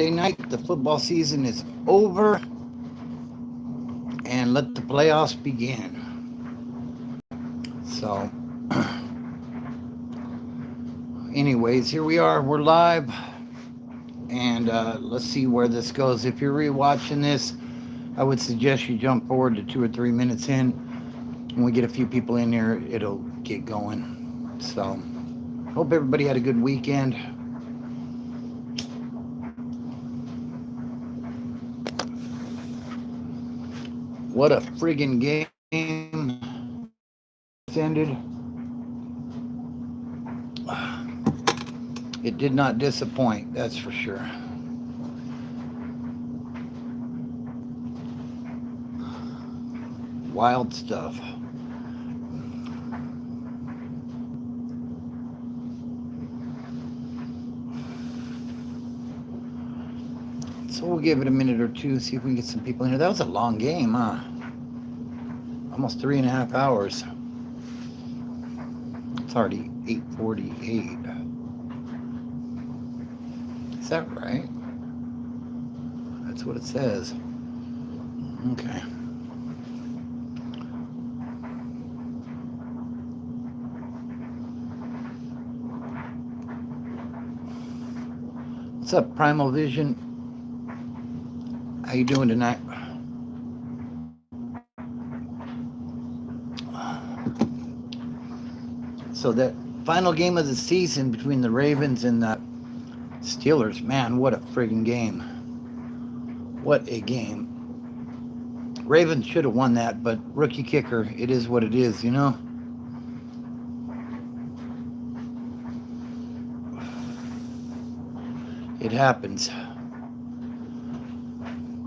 night. The football season is over, and let the playoffs begin. So, anyways, here we are. We're live, and let's see where this goes. If you're rewatching this, I would suggest you jump forward to 2 or 3 minutes in. When we get a few people in here, it'll get going. So, hope everybody had a good weekend. What a friggin' game just ended. It did not disappoint, that's for sure. Wild stuff. So we'll give it a minute or two, see if we can get some people in here. That was a long game, huh? Almost 3.5 hours. It's already 8:48. Is that right? That's what it says. Okay. What's up, Primal Vision? How you doing tonight? So that final game of the season between the Ravens and the Steelers, man, what a friggin' game. What a game. Ravens should have won that, but rookie kicker, it is what it is, you know? It happens.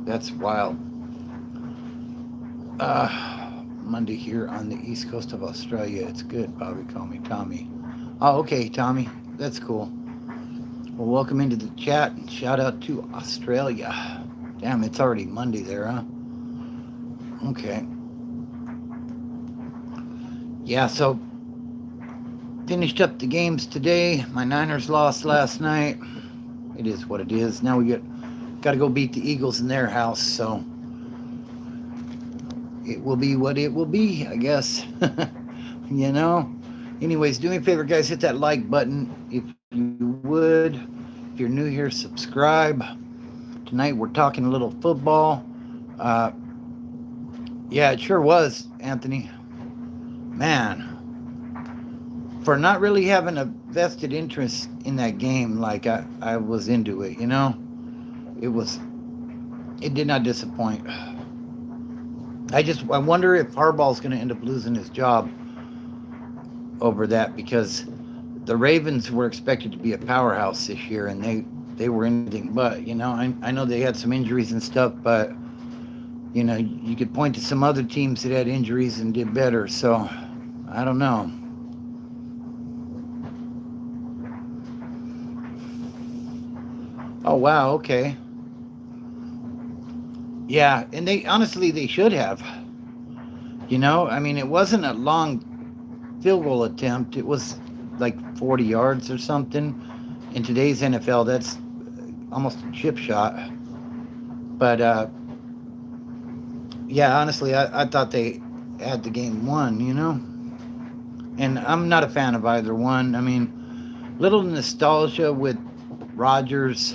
That's wild. Monday here on the east coast of Australia. It's good. Bobby called me Tommy. Oh, okay, Tommy. That's cool. Well, welcome into the chat and shout out to Australia. Damn, it's already Monday there, huh? Okay. Yeah, so finished up the games today. My Niners lost last night. It is what it is. Now we got to go beat the Eagles in their house, so it will be what it will be, I guess. You know? Anyways, do me a favor, guys. Hit that like button if you would. If you're new here, subscribe. Tonight we're talking a little football. Yeah, it sure was, Anthony. Man, for not really having a vested interest in that game like I was into it, you know? It did not disappoint. I wonder if Harbaugh's going to end up losing his job over that, because the Ravens were expected to be a powerhouse this year, and they were anything but, you know. I know they had some injuries and stuff, but, you know, you could point to some other teams that had injuries and did better, so I don't know. Oh, wow, okay. Yeah, and they should have. You know, I mean, it wasn't a long field goal attempt. It was like 40 yards or something. In today's NFL, that's almost a chip shot. But, yeah, honestly, I thought they had the game won, you know? And I'm not a fan of either one. I mean, little nostalgia with Rodgers.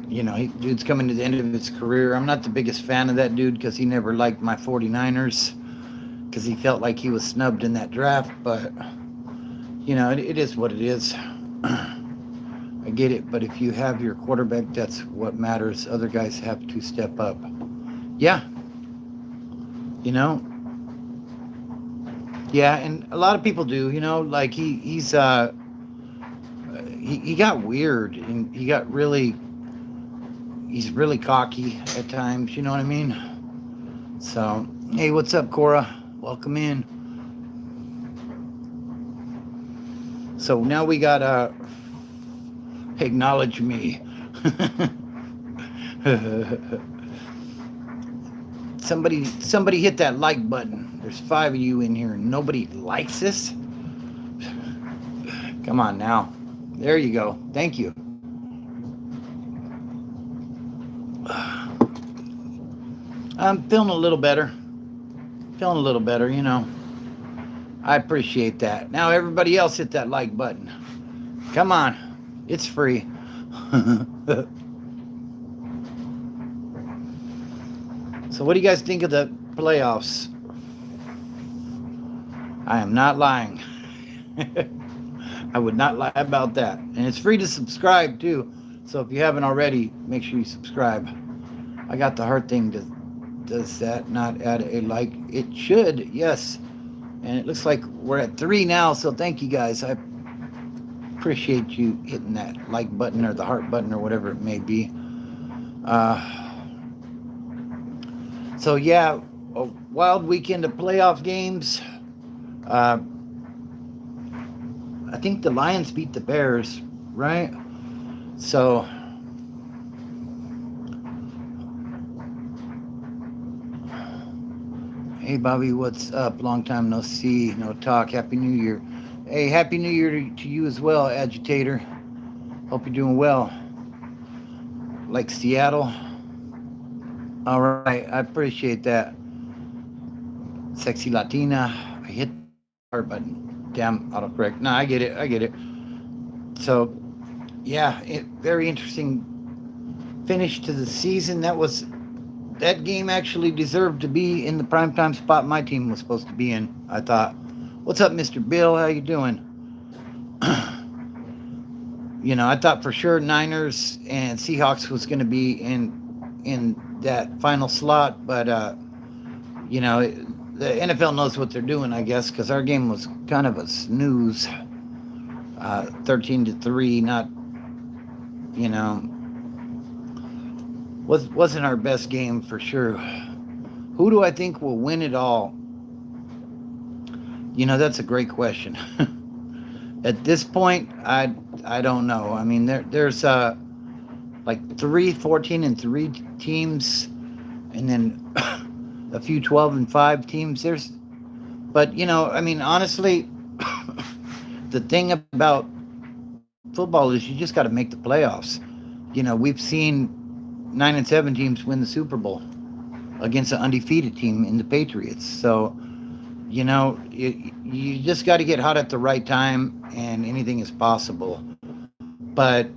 You know, dude's coming to the end of his career. I'm not the biggest fan of that dude because he never liked my 49ers because he felt like he was snubbed in that draft. But, you know, it is what it is. I get it. But if you have your quarterback, that's what matters. Other guys have to step up. Yeah. You know? Yeah, and a lot of people do, you know, like he got weird and he's really cocky at times, you know what I mean? So, hey, what's up, Cora? Welcome in. So now we got acknowledge me. Somebody hit that like button. There's 5 of you in here and nobody likes this. Come on now. There you go. Thank you. I'm feeling a little better. Feeling a little better, you know. I appreciate that. Now everybody else hit that like button. Come on. It's free. So what do you guys think of the playoffs? I am not lying. I would not lie about that. And it's free to subscribe too. So if you haven't already, make sure you subscribe. I got the heart thing. Does that not add a like? It should, yes. And it looks like we're at 3 now. So thank you guys. I appreciate you hitting that like button or the heart button or whatever it may be. So yeah, a wild weekend of playoff games. I think the Lions beat the Bears, right? So hey Bobby, what's up? Long time no see, no talk. Happy New Year. Hey, Happy New Year to you as well, Agitator. Hope you're doing well. Like Seattle. All right, I appreciate that. Sexy Latina. I hit the heart button. Damn, autocorrect. No, I get it. So, yeah, very interesting finish to the season. That game actually deserved to be in the primetime spot my team was supposed to be in, I thought. What's up, Mr. Bill? How you doing? You know, I thought for sure Niners and Seahawks was going to be in that final slot, but you know, the NFL knows what they're doing, I guess, because our game was kind of a snooze. 13-3, not, you know, wasn't our best game for sure. Who do I think will win it all? You know, that's a great question. At this point, I don't know. I mean, there's like 3 14-3 teams, and then a few 12-5 teams. But you know, I mean, honestly, the thing about football is you just got to make the playoffs. You know, we've seen 9-7 teams win the Super Bowl against an undefeated team in the Patriots. So, you know, you just got to get hot at the right time, and anything is possible. But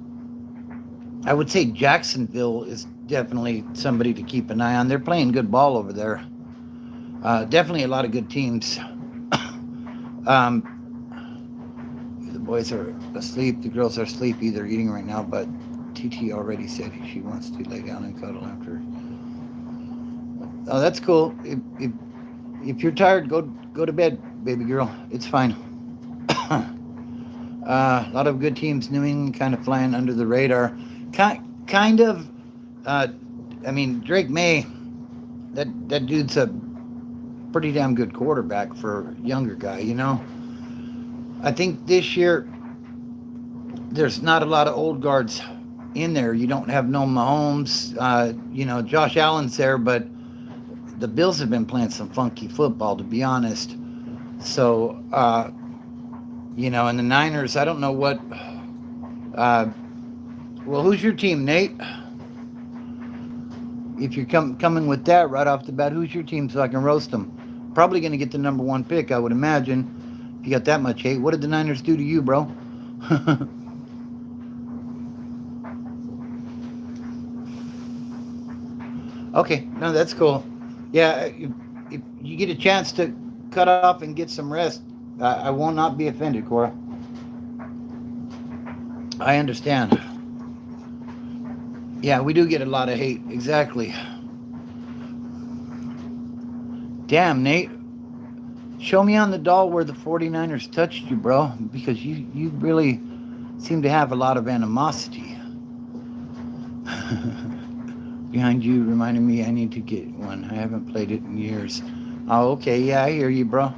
I would say Jacksonville is definitely somebody to keep an eye on. They're playing good ball over there. Definitely a lot of good teams. The boys are asleep. The girls are sleepy. They're eating right now, but TT already said she wants to lay down and cuddle after. Oh, that's cool. If you're tired, go to bed, baby girl. It's fine. A lot of good teams. New England kind of flying under the radar. Kind of. I mean, Drake May, that dude's a pretty damn good quarterback for a younger guy, you know. I think this year there's not a lot of old guards in there. You don't have no Mahomes. You know, Josh Allen's there, but the Bills have been playing some funky football, to be honest. So, you know, and the Niners, I don't know what. Well, who's your team, Nate? If you're coming with that right off the bat, who's your team so I can roast them? Probably going to get the number 1 pick, I would imagine. If you got that much hate, what did the Niners do to you, bro? Okay, no, that's cool. Yeah, if you get a chance to cut off and get some rest, I will not be offended, Cora. I understand. Yeah, we do get a lot of hate. Exactly. Damn, Nate. Show me on the doll where the 49ers touched you, bro, because you really seem to have a lot of animosity. Behind you reminded me I need to get one. I haven't played it in years. Oh, okay. Yeah, I hear you, bro.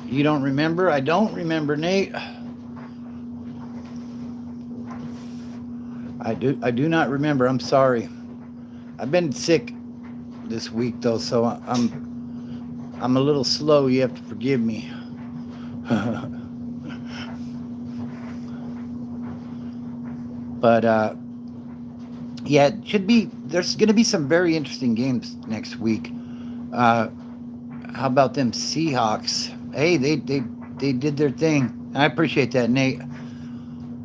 You don't remember? I don't remember, Nate. I do not remember. I'm sorry. I've been sick this week though, so I'm a little slow. You have to forgive me. But yeah, it should be. There's going to be some very interesting games next week. Uh, how about them Seahawks? Hey, they did their thing. I appreciate that, Nate.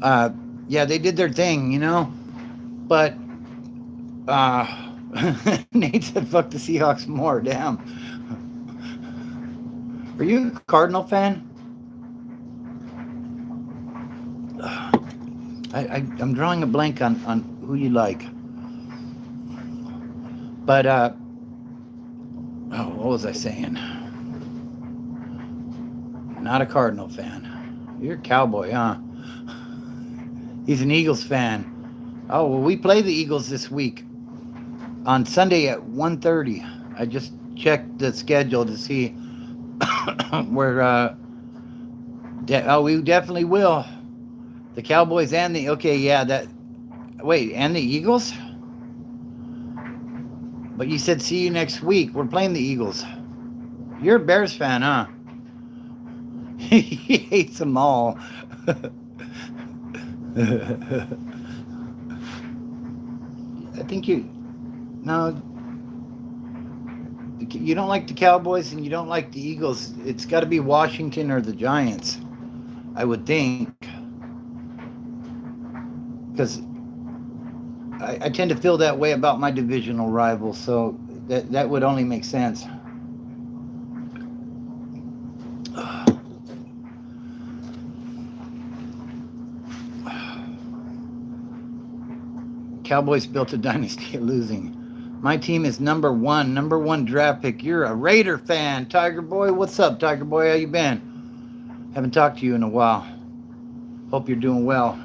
Uh, yeah, they did their thing, But uh, Nate said, "Fuck the Seahawks more." Damn. Are you a Cardinal fan? I'm drawing a blank on who you like. But what was I saying? Not a Cardinal fan. You're a Cowboy, huh? He's an Eagles fan. Oh, well, we play the Eagles this week on Sunday at 1:30. I just checked the schedule to see where. We definitely will. The Cowboys and the and the Eagles. But you said see you next week. We're playing the Eagles. You're a Bears fan, huh? He hates them all. I think you don't like the Cowboys and you don't like the Eagles. It's got to be Washington or the Giants, I would think, because I tend to feel that way about my divisional rivals. So that would only make sense. Cowboys built a dynasty of losing. My team is number one draft pick. You're a Raider fan, Tiger Boy. What's up, Tiger Boy? How you been? Haven't talked to you in a while. Hope you're doing well.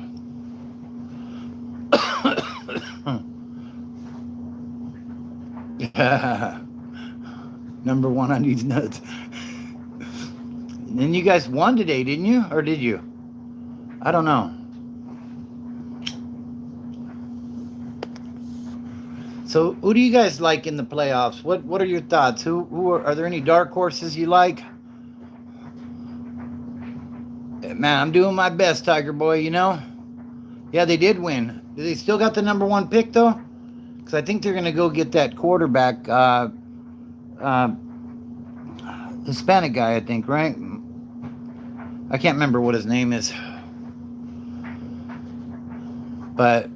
Number one on these nuts. And then you guys won today, didn't you? Or did you? I don't know. So, who do you guys like in the playoffs? What are your thoughts? Who are there any dark horses you like? Man, I'm doing my best, Tiger Boy. Yeah, they did win. Do they still got the number one pick though? Because I think they're gonna go get that quarterback, Hispanic guy. I think, right? I can't remember what his name is, but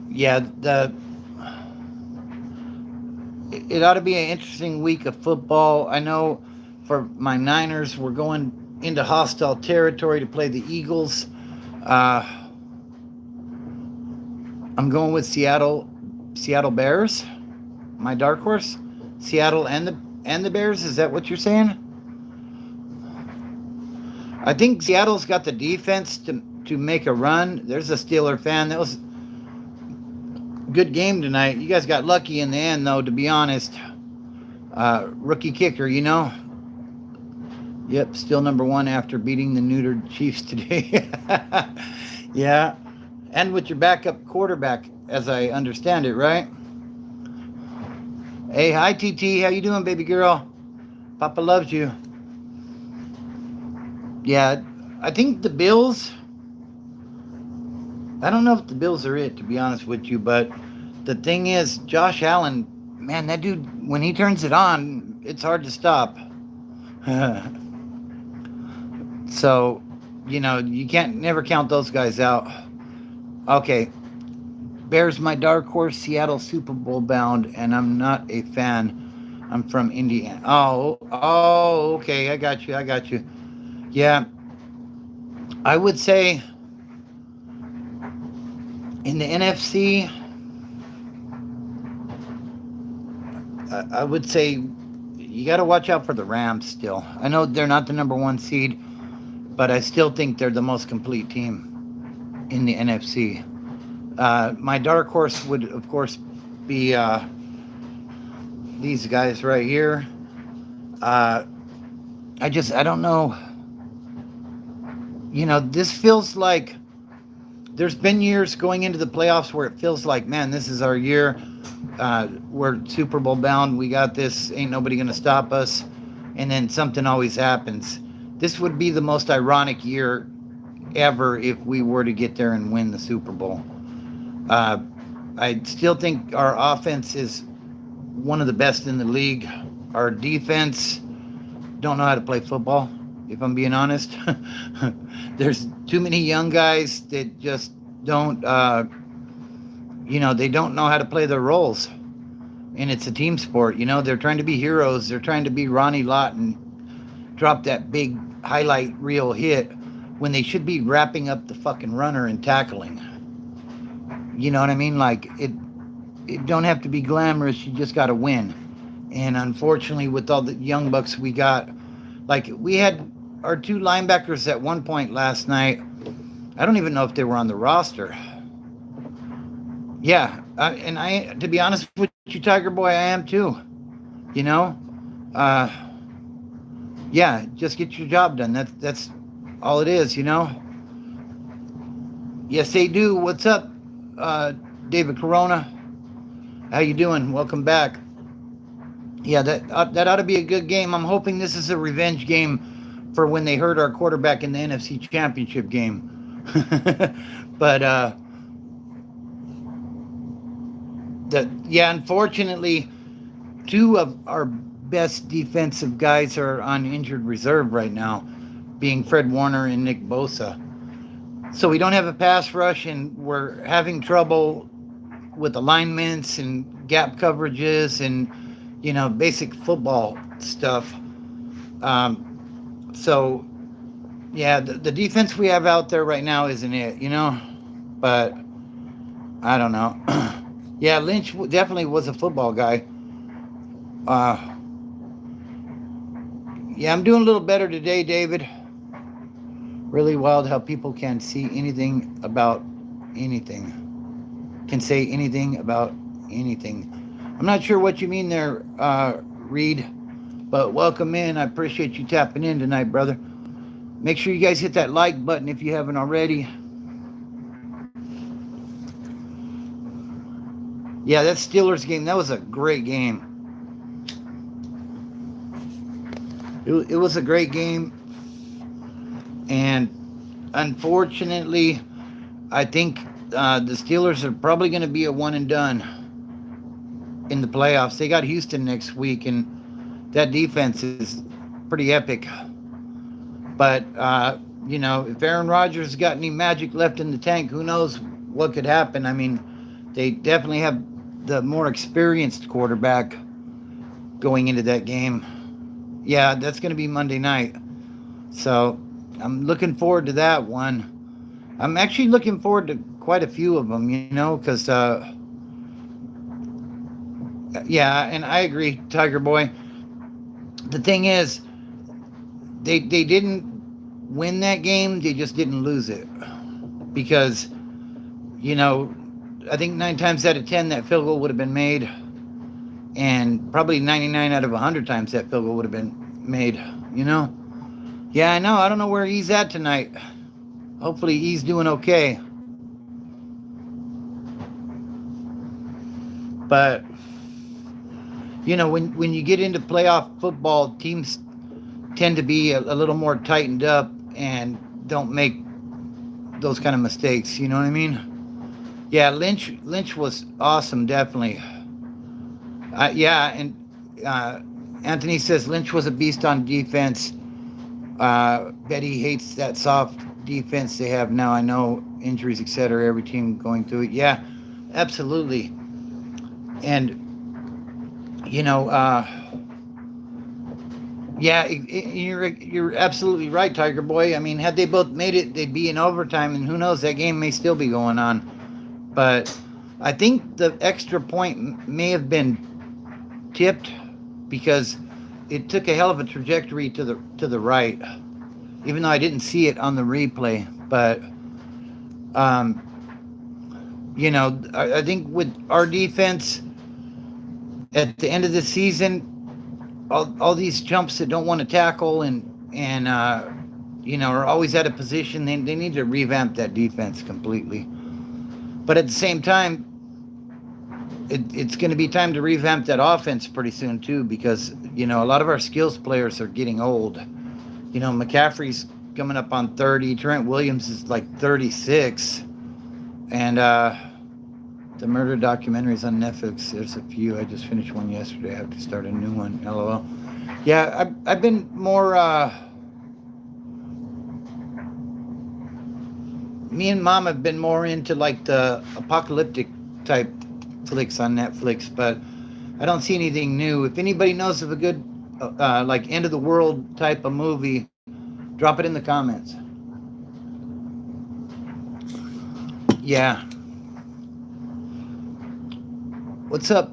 yeah, it ought to be an interesting week of football. I know for my Niners, we're going into hostile territory to play the Eagles. I'm going with Seattle Bears, my dark horse. Seattle and the Bears. Is that what you're saying? I think Seattle's got the defense to make a run. There's a Steeler fan. That was good game tonight. You guys got lucky in the end, though, to be honest. Rookie kicker, Yep, still number one after beating the neutered Chiefs today. Yeah. And with your backup quarterback, as I understand it, right? Hey, hi, TT. How you doing, baby girl? Papa loves you. Yeah, I think the Bills... I don't know if the Bills are it, to be honest with you, but the thing is, Josh Allen, man, that dude, when he turns it on, it's hard to stop. So, you can't never count those guys out. Okay, Bears my dark horse, Seattle Super Bowl bound, and I'm not a fan. I'm from Indiana. Oh, okay, I got you. Yeah, I would say in the NFC, I would say you got to watch out for the Rams still. I know they're not the number one seed, but I still think they're the most complete team in the NFC. My dark horse would, of course, be these guys right here. I don't know. This feels like there's been years going into the playoffs where it feels like, man, this is our year. We're Super Bowl bound. We got this. Ain't nobody going to stop us. And then something always happens. This would be the most ironic year ever if we were to get there and win the Super Bowl. Uh, I still think our offense is one of the best in the league. Our defense don't know how to play football, if I'm being honest. There's too many young guys that just don't, they don't know how to play their roles. And it's a team sport. They're trying to be heroes. They're trying to be Ronnie Lott and drop that big highlight reel hit when they should be wrapping up the fucking runner and tackling. You know what I mean? Like, it don't have to be glamorous. You just got to win. And unfortunately, with all the young bucks we got, like, we had our 2 linebackers at one point last night. I don't even know if they were on the roster. Yeah, to be honest with you, Tiger Boy, I am too. Yeah, just get your job done. That's all it is. Yes, they do. What's up, David Corona? How you doing? Welcome back. Yeah, that ought to be a good game. I'm hoping this is a revenge game for when they hurt our quarterback in the NFC Championship game. But unfortunately, 2 of our best defensive guys are on injured reserve right now, being Fred Warner and Nick Bosa. So we don't have a pass rush, and we're having trouble with alignments and gap coverages and, basic football stuff. So, yeah, the defense we have out there right now isn't it, But I don't know. Yeah, Lynch definitely was a football guy. Yeah, I'm doing a little better today, David. Really wild how people can see anything about anything. Can say anything about anything. I'm not sure what you mean there, Reed, but welcome in. I appreciate you tapping in tonight, brother. Make sure you guys hit that like button if you haven't already. Yeah, that Steelers game, that was a great game. It was a great game. And unfortunately, I think the Steelers are probably going to be a one and done in the playoffs. They got Houston next week, and that defense is pretty epic. But, if Aaron Rodgers got any magic left in the tank, who knows what could happen. I mean, they definitely have the more experienced quarterback going into that game. Yeah, that's going to be Monday night. So I'm looking forward to that one. I'm actually looking forward to quite a few of them, because, yeah, and I agree, Tiger Boy. The thing is, they didn't win that game. They just didn't lose it. Because, I think 9 times out of 10 that field goal would have been made. And probably 99 out of 100 times that field goal would have been made, Yeah, I know. I don't know where he's at tonight. Hopefully he's doing okay. But, when you get into playoff football, teams tend to be a little more tightened up and don't make those kind of mistakes. You know what I mean? Yeah, Lynch was awesome, definitely. And Anthony says Lynch was a beast on defense. Betty hates that soft defense they have now. I know injuries, etc. Every team going through it. Yeah, absolutely. And you're absolutely right, Tiger Boy. I mean, had they both made it, they'd be in overtime, and who knows, that game may still be going on. But I think the extra point may have been tipped because it took a hell of a trajectory to the right, even though I didn't see it on the replay. But I think with our defense at the end of the season, all these jumps that don't want to tackle and are always out of position, they need to revamp that defense completely. But at the same time, it's going to be time to revamp that offense pretty soon too, because a lot of our skills players are getting old. McCaffrey's coming up on 30. Trent Williams is like 36. And the murder documentaries on Netflix, there's a few. I just finished one yesterday. I have to start a new one. LOL. Yeah, I've been more... me and Mom have been more into like the apocalyptic type flicks on Netflix, but I don't see anything new. If anybody knows of a good like end of the world type of movie, drop it in the comments. Yeah. What's up,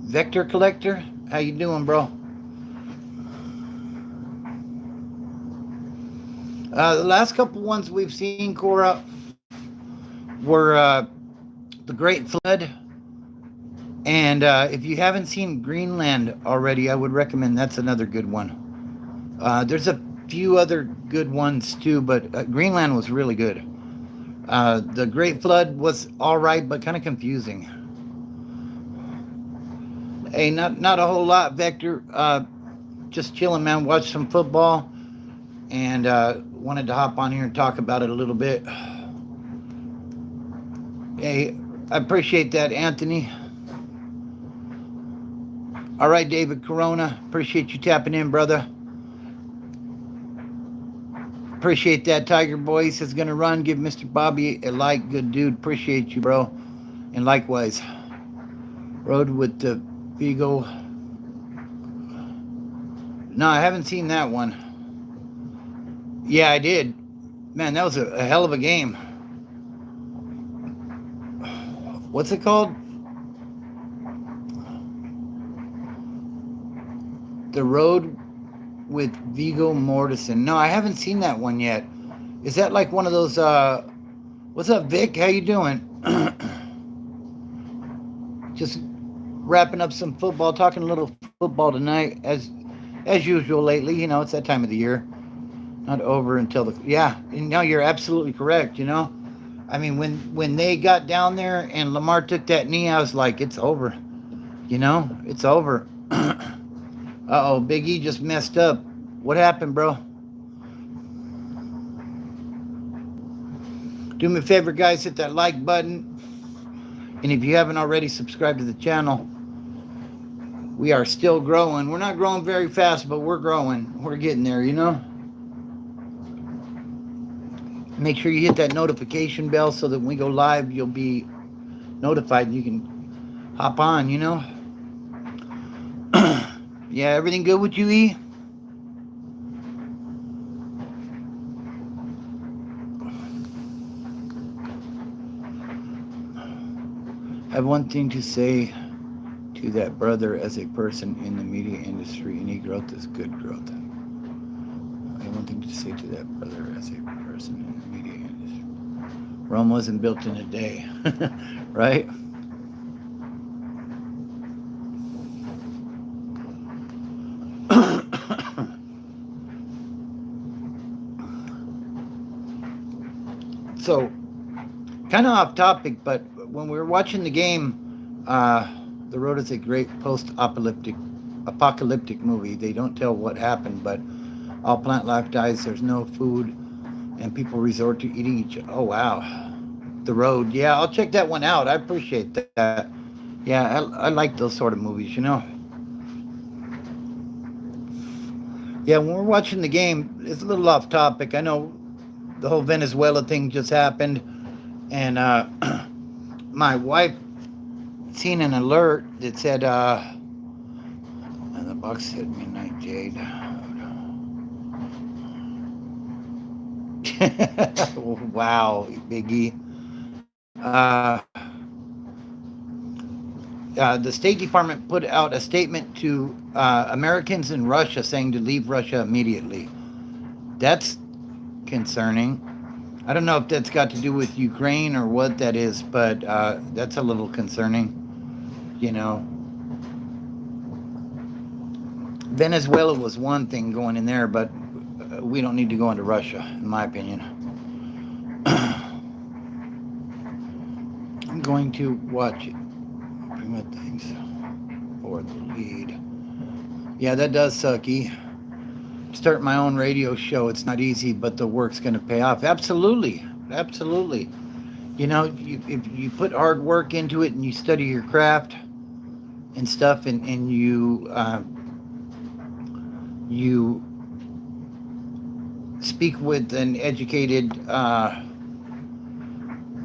Vector Collector? How you doing, bro? The last couple ones we've seen, Cora, were The Great Flood. And if you haven't seen Greenland already, I would recommend that's another good one. There's a few other good ones too, but Greenland was really good. The Great Flood was all right, but kind of confusing. Hey, not a whole lot, Vector. Just chilling, man. Watch some football. And wanted to hop on here and talk about it a little bit. Hey, I appreciate that, Anthony. All right, David Corona. Appreciate you tapping in, brother. Appreciate that, Tiger Boy. He says going to run. Give Mr. Bobby a like. Good dude. Appreciate you, bro. And likewise. Road with the Vigo. No, I haven't seen that one. Yeah, I did. Man, that was a hell of a game. What's it called? The Road with Viggo Mortensen. No, I haven't seen that one yet. Is that like one of those, what's up, Vic? How you doing? Just wrapping up some football, talking a little football tonight, as usual lately. You know, it's that time of the year. Not over until the... Yeah, no, you're absolutely correct, you know. I mean, when they got down there and Lamar took that knee, I was like, it's over. You know, it's over. Uh-oh, Big E just messed up. What happened, bro? Do me a favor, guys, hit that like button. And if you haven't already, subscribe to the channel. We are still growing. We're not growing very fast, but we're growing. We're getting there, you know? Make sure you hit that notification bell so that when we go live, you'll be notified and you can hop on, you know? Yeah, everything good with you, E? I have one thing to say to that brother as a person in the media industry. Any growth is good growth. I have one thing to say to that brother as a person in the media industry. Rome wasn't built in a day, right? So, kind of off topic, but when we were watching the game, The Road is a great post-apocalyptic movie. They don't tell what happened, but all plant life dies. There's no food, and people resort to eating each other. Oh, wow. The Road. Yeah, I'll check that one out. I appreciate that. Yeah, I like those sort of movies, you know. Yeah, when we're watching the game, it's a little off topic. I know the whole Venezuela thing just happened, and my wife seen an alert that said, and the box said Midnight Jade. Wow, Biggie. The State Department put out a statement to Americans in Russia saying to leave Russia immediately. That's concerning. I don't know if that's got to do with Ukraine or what that is, but that's a little concerning, you know. Venezuela was one thing going in there, but we don't need to go into Russia, in my opinion. I'm going to watch it. Prevent things for the lead. Yeah, that does suck, E. start my own radio show. It's not easy, but the work's going to pay off. Absolutely. Absolutely. You know, if you put hard work into it and you study your craft and stuff, and you speak with an educated,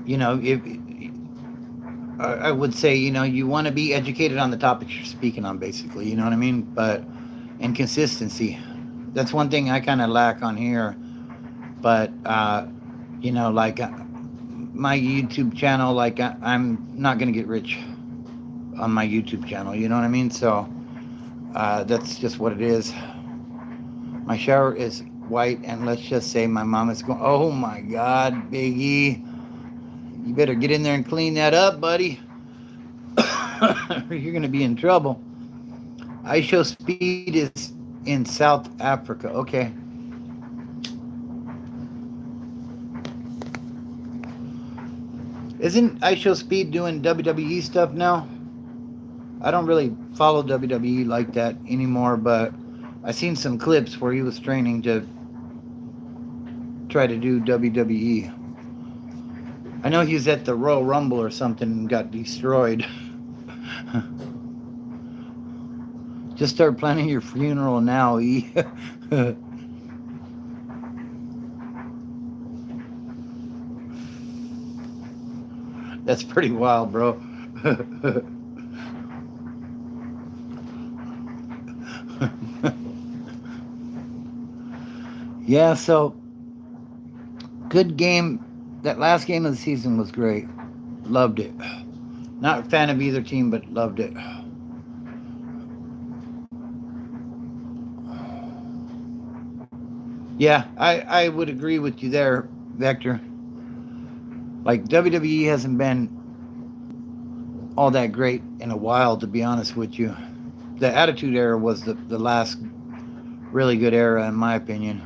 you know, if I would say, you know, you want to be educated on the topics you're speaking on, basically. You know what I mean? But and consistency. That's one thing I kind of lack on here. But you know, like my YouTube channel, like I'm not gonna get rich on my YouTube channel. You know what I mean? So that's just what it is. My shower is white, and let's just say my mom is going. Oh my God, Biggie, you better get in there and clean that up, buddy. You're gonna be in trouble. I Show Speed is in South Africa. Okay. Isn't I Show Speed doing WWE stuff now? I don't really follow WWE like that anymore, but I seen some clips where he was training to try to do WWE. I know he was at the Royal Rumble or something and got destroyed. Just start planning your funeral now, E. That's pretty wild, bro. Yeah, so good game. That last game of the season was great. Loved it. Not a fan of either team, but loved it. Yeah, I would agree with you there, Vector. Like WWE hasn't been all that great in a while, to be honest with you. The Attitude Era was the last really good era, in my opinion.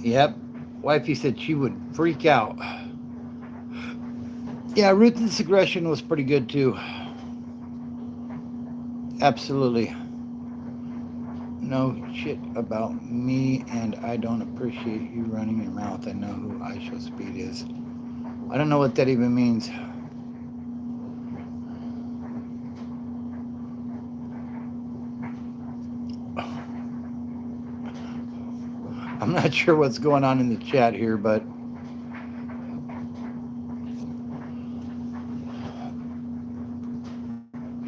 Yep. Wifey said she would freak out. Yeah, Ruthless Aggression was pretty good too. Absolutely. No shit about me, and I don't appreciate you running your mouth. I know who I Show Speed is. I don't know what that even means. I'm not sure what's going on in the chat here, but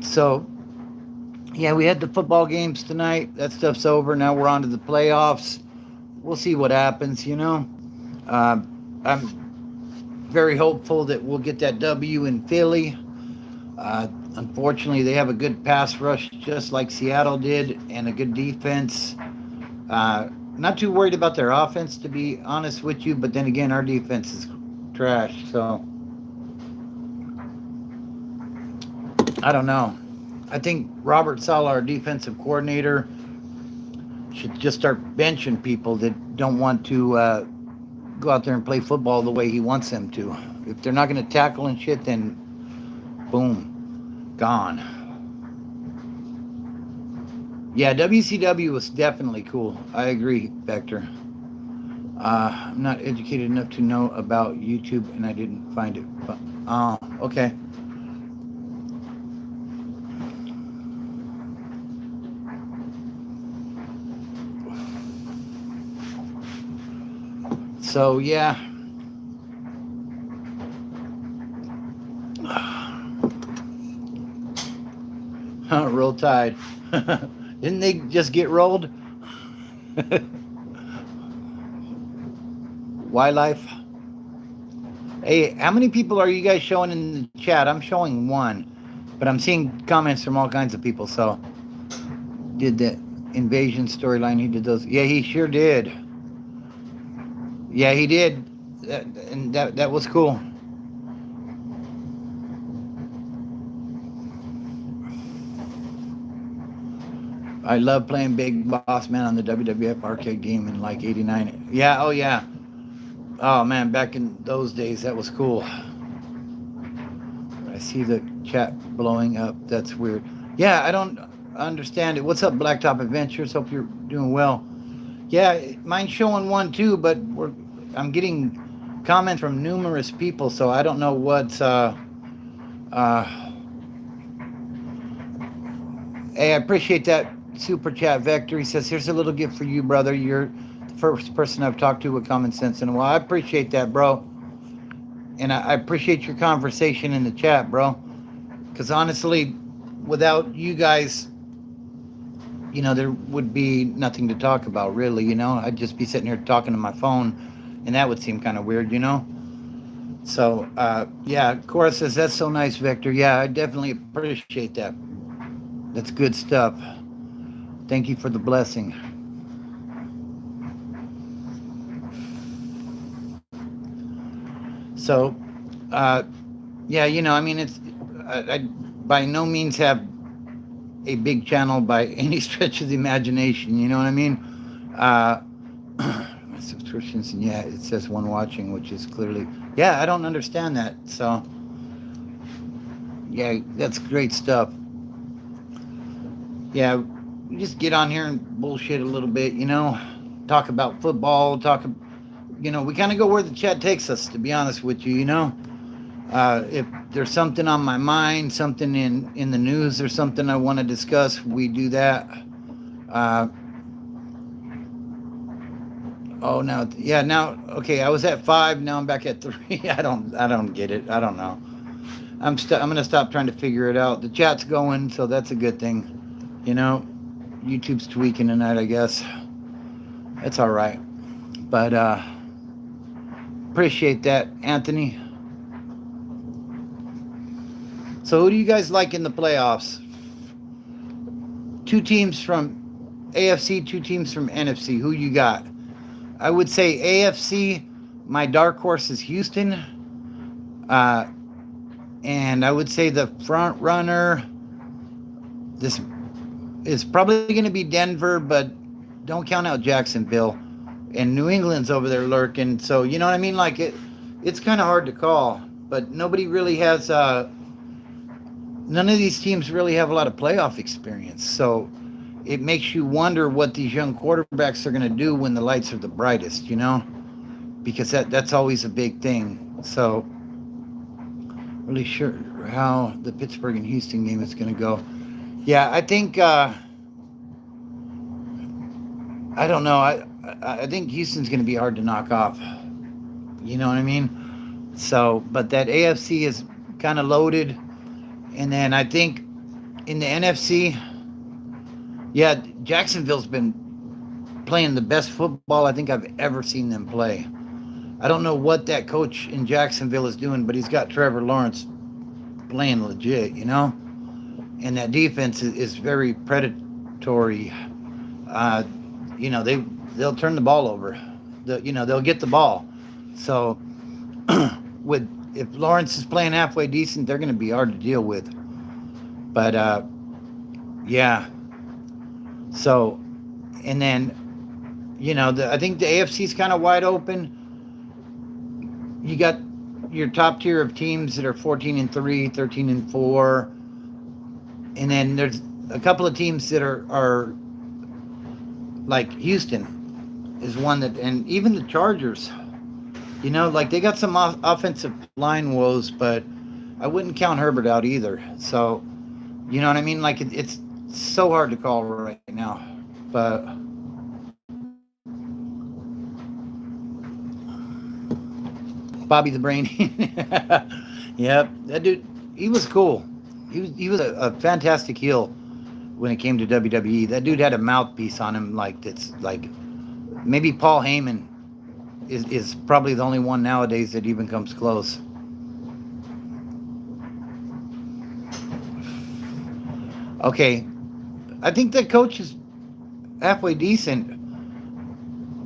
so yeah, we had the football games tonight. That stuff's over. Now we're on to the playoffs. We'll see what happens, you know. I'm very hopeful that we'll get that W in Philly. Unfortunately, they have a good pass rush, just like Seattle did, and a good defense. Not too worried about their offense, to be honest with you, but then again, our defense is trash, so I don't know. I think Robert Saleh, our defensive coordinator, should just start benching people that don't want to go out there and play football the way he wants them to. If they're not going to tackle and shit, then boom, gone. Yeah, WCW was definitely cool. I agree, Vector. I'm not educated enough to know about YouTube, and I didn't find it. But, okay. So, yeah. Roll Tide. Didn't they just get rolled? Wildlife. Hey, how many people are you guys showing in the chat? I'm showing one, but I'm seeing comments from all kinds of people. So, did the invasion storyline? He did those. Yeah, he sure did. Yeah, he did. And that was cool. I love playing Big Boss Man on the WWF arcade game in like '89. Yeah, oh yeah. Oh man, back in those days, that was cool. I see the chat blowing up. That's weird. Yeah, I don't understand it. What's up, Blacktop Adventures? Hope you're doing well. Yeah, mine's showing one too, but I'm getting comments from numerous people, so I don't know what's uh hey, I appreciate that super chat, Vector. He says, here's a little gift for you, brother. You're the first person I've talked to with common sense in a while. I appreciate that, bro. And I appreciate your conversation in the chat, bro. Because honestly, without you guys, there would be nothing to talk about, really. I'd just be sitting here talking to my phone, and that would seem kind of weird. So, yeah, Cora says, that's so nice, Victor. Yeah, I definitely appreciate that. That's good stuff. Thank you for the blessing. So, yeah, it's I by no means have a big channel by any stretch of the imagination. You know what I mean? My subscriptions, and yeah, it says one watching, which is clearly, yeah, I don't understand that. So, yeah, that's great stuff. Yeah, we just get on here and bullshit a little bit, talk about football, we kind of go where the chat takes us, to be honest with you, if there's something on my mind, something in the news or something I want to discuss, we do that. Okay, I was at 5, now I'm back at 3. I don't get it. I don't know. I'm gonna stop trying to figure it out. The chat's going, so that's a good thing. YouTube's tweaking tonight, I guess. It's all right. But appreciate that, Anthony. So who do you guys like in the playoffs? 2 teams from AFC, 2 teams from NFC. Who you got? I would say AFC, my dark horse is Houston. And I would say the front runner, this is probably going to be Denver, but don't count out Jacksonville. And New England's over there lurking. So, you know what I mean? Like, it's kind of hard to call. But nobody really has, none of these teams really have a lot of playoff experience. So it makes you wonder what these young quarterbacks are going to do when the lights are the brightest, because that's always a big thing. So really sure how the Pittsburgh and Houston game is going to go. Yeah, I think, I don't know. I think Houston's going to be hard to knock off. You know what I mean? So, but that AFC is kind of loaded. And then I think in the NFC, yeah, Jacksonville's been playing the best football I think I've ever seen them play. I don't know what that coach in Jacksonville is doing, but he's got Trevor Lawrence playing legit, And that defense is very predatory. They'll turn the ball over. They'll get the ball. So if Lawrence is playing halfway decent, they're going to be hard to deal with. But yeah. So, and then I think the AFC is kind of wide open. You got your top tier of teams that are 14-3, 13-4, and then there's a couple of teams that are like Houston is one that, and even the Chargers, like they got some offensive line woes, but I wouldn't count Herbert out either. So, you know what I mean? Like it's so hard to call right now, but Bobby the Brain. Yep, that dude, he was cool. He was a fantastic heel when it came to WWE. That dude had a mouthpiece on him that's like maybe Paul Heyman is probably the only one nowadays that even comes close. Okay, I think the coach is halfway decent,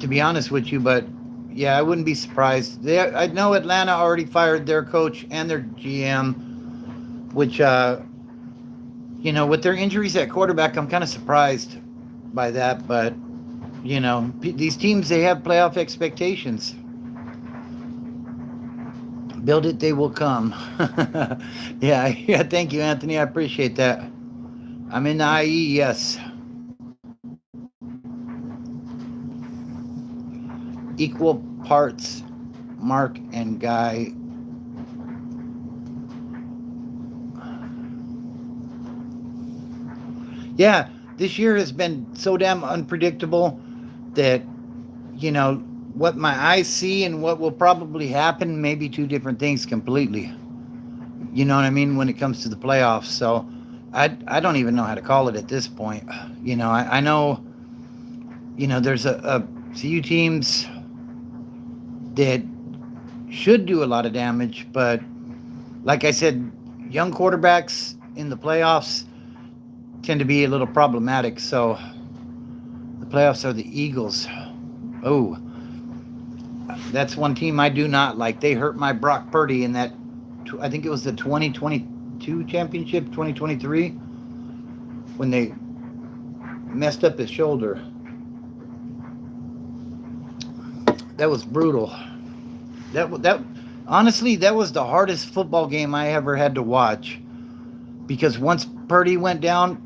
to be honest with you, but yeah, I wouldn't be surprised. I know Atlanta already fired their coach and their GM, which, with their injuries at quarterback, I'm kind of surprised. by that, but these teams, they have playoff expectations. Build it, they will come. Yeah. Thank you, Anthony. I appreciate that. I'm in the IE, yes. Equal parts, Mark and Guy. Yeah, this year has been so damn unpredictable that, what my eyes see and what will probably happen may be two different things completely. You know what I mean? When it comes to the playoffs. So I don't even know how to call it at this point. I know, there's a few teams that should do a lot of damage, but like I said, young quarterbacks in the playoffs tend to be a little problematic. So the playoffs are the Eagles. Oh, that's one team I do not like. They hurt my Brock Purdy in that, I think it was the 2022 championship, 2023, when they messed up his shoulder. That was brutal. That honestly, that was the hardest football game I ever had to watch, because once Purdy went down,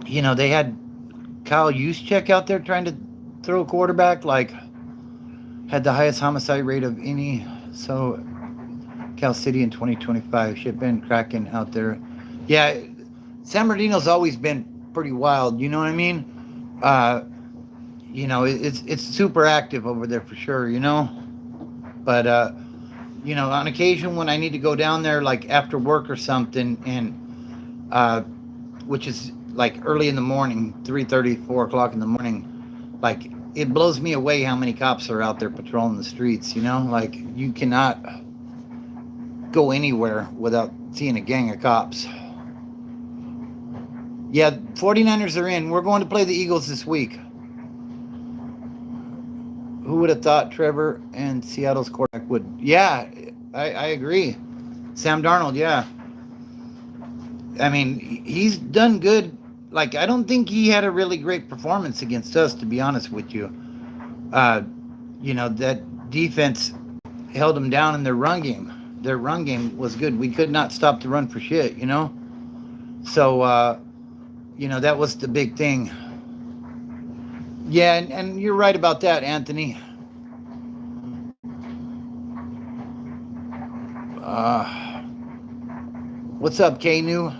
they had Kyle Juszczyk out there trying to throw a quarterback, had the highest homicide rate of any. So Cal City in 2025 should have been cracking out there. Yeah, San Bernardino's always been pretty wild. You know what I mean? It's super active over there for sure. But on occasion when I need to go down there, like after work or something, and which is like early in the morning, 3:30, 4 o'clock in the morning, like it blows me away how many cops are out there patrolling the streets. Like you cannot go anywhere without seeing a gang of cops. Yeah, 49ers are in. We're going to play the Eagles this week. Who would have thought Trevor and Seattle's quarterback would? Yeah, I agree. Sam Darnold, yeah. I mean, he's done good. Like, I don't think he had a really great performance against us, to be honest with you. That defense held him down in their run game. Their run game was good. We could not stop the run for shit, So, that was the big thing. Yeah, and you're right about that, Anthony. What's up, K-New?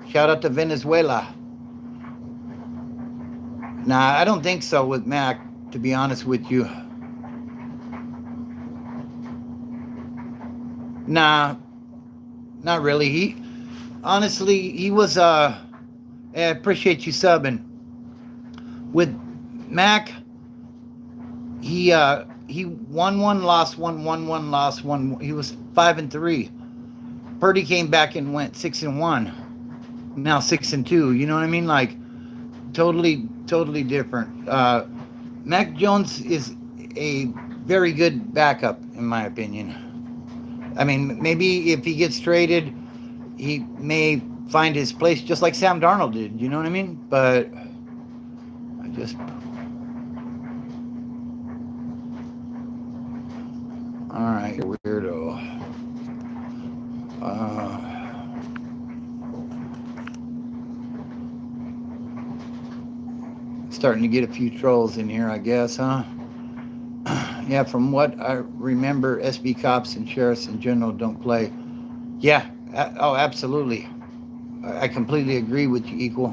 Shout out to Venezuela. Nah, I don't think so with Mac, to be honest with you. Nah, not really. He was I appreciate you subbing. With Mac, he won one, lost one, won one, lost one. He was 5-3. Purdy came back and went 6-1. Now 6-2. You know what I mean? Like totally different. Mac Jones is a very good backup, in my opinion. I mean, maybe if he gets traded, he may find his place just like Sam Darnold did. You know what I mean? But I just... All right, weirdo. Starting to get a few trolls in here, I guess, huh? Yeah, from what I remember, SB cops and sheriffs in general don't play. Yeah, oh, absolutely. I completely agree with you, Equal.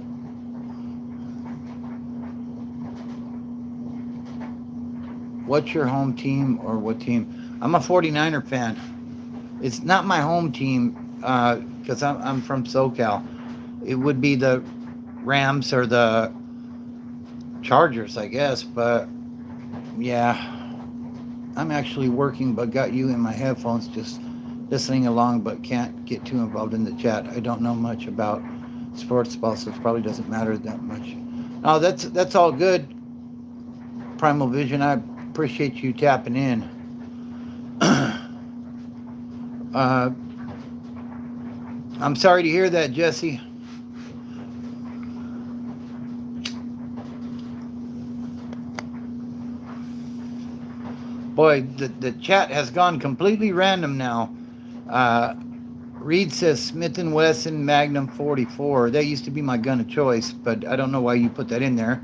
What's your home team or what team? I'm a 49er fan. It's not my home team because I'm from SoCal. It would be the Rams or the Chargers, I guess. But, yeah. I'm actually working, but got you in my headphones just listening along, but can't get too involved in the chat. I don't know much about sports ball, so it probably doesn't matter that much. No, that's all good. Primal Vision, I appreciate you tapping in. I'm sorry to hear that, Jesse. Boy, the chat has gone completely random now. Reed says Smith & Wesson Magnum 44. That used to be my gun of choice, but I don't know why you put that in there.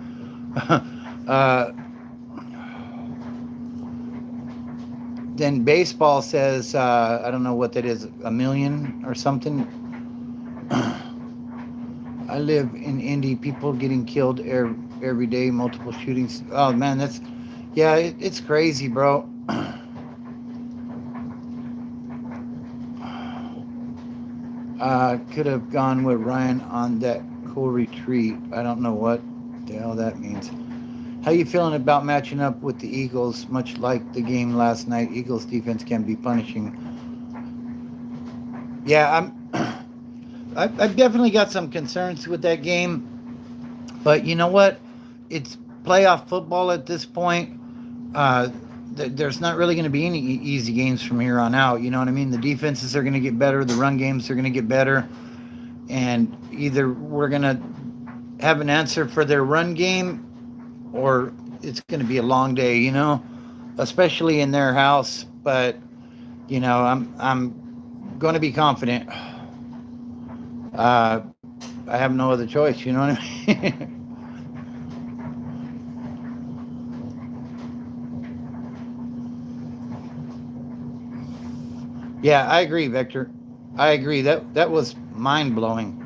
Then baseball says, I don't know what that is, a million or something. I live in Indy. People getting killed every day, multiple shootings. Oh, man, it's crazy, bro. Could have gone with Ryan on that cool retreat. I don't know what the hell that means. How you feeling about matching up with the Eagles? Much like the game last night, Eagles defense can be punishing. Yeah, I've definitely got some concerns with that game, but you know what? It's playoff football at this point. There's not really going to be any easy games from here on out. You know what I mean? The defenses are going to get better. The run games are going to get better. And either we're going to have an answer for their run game or it's going to be a long day, you know, especially in their house. But, you know, I'm going to be confident. I have no other choice, you know what I mean? Yeah, I agree, Victor. I agree. That was mind-blowing.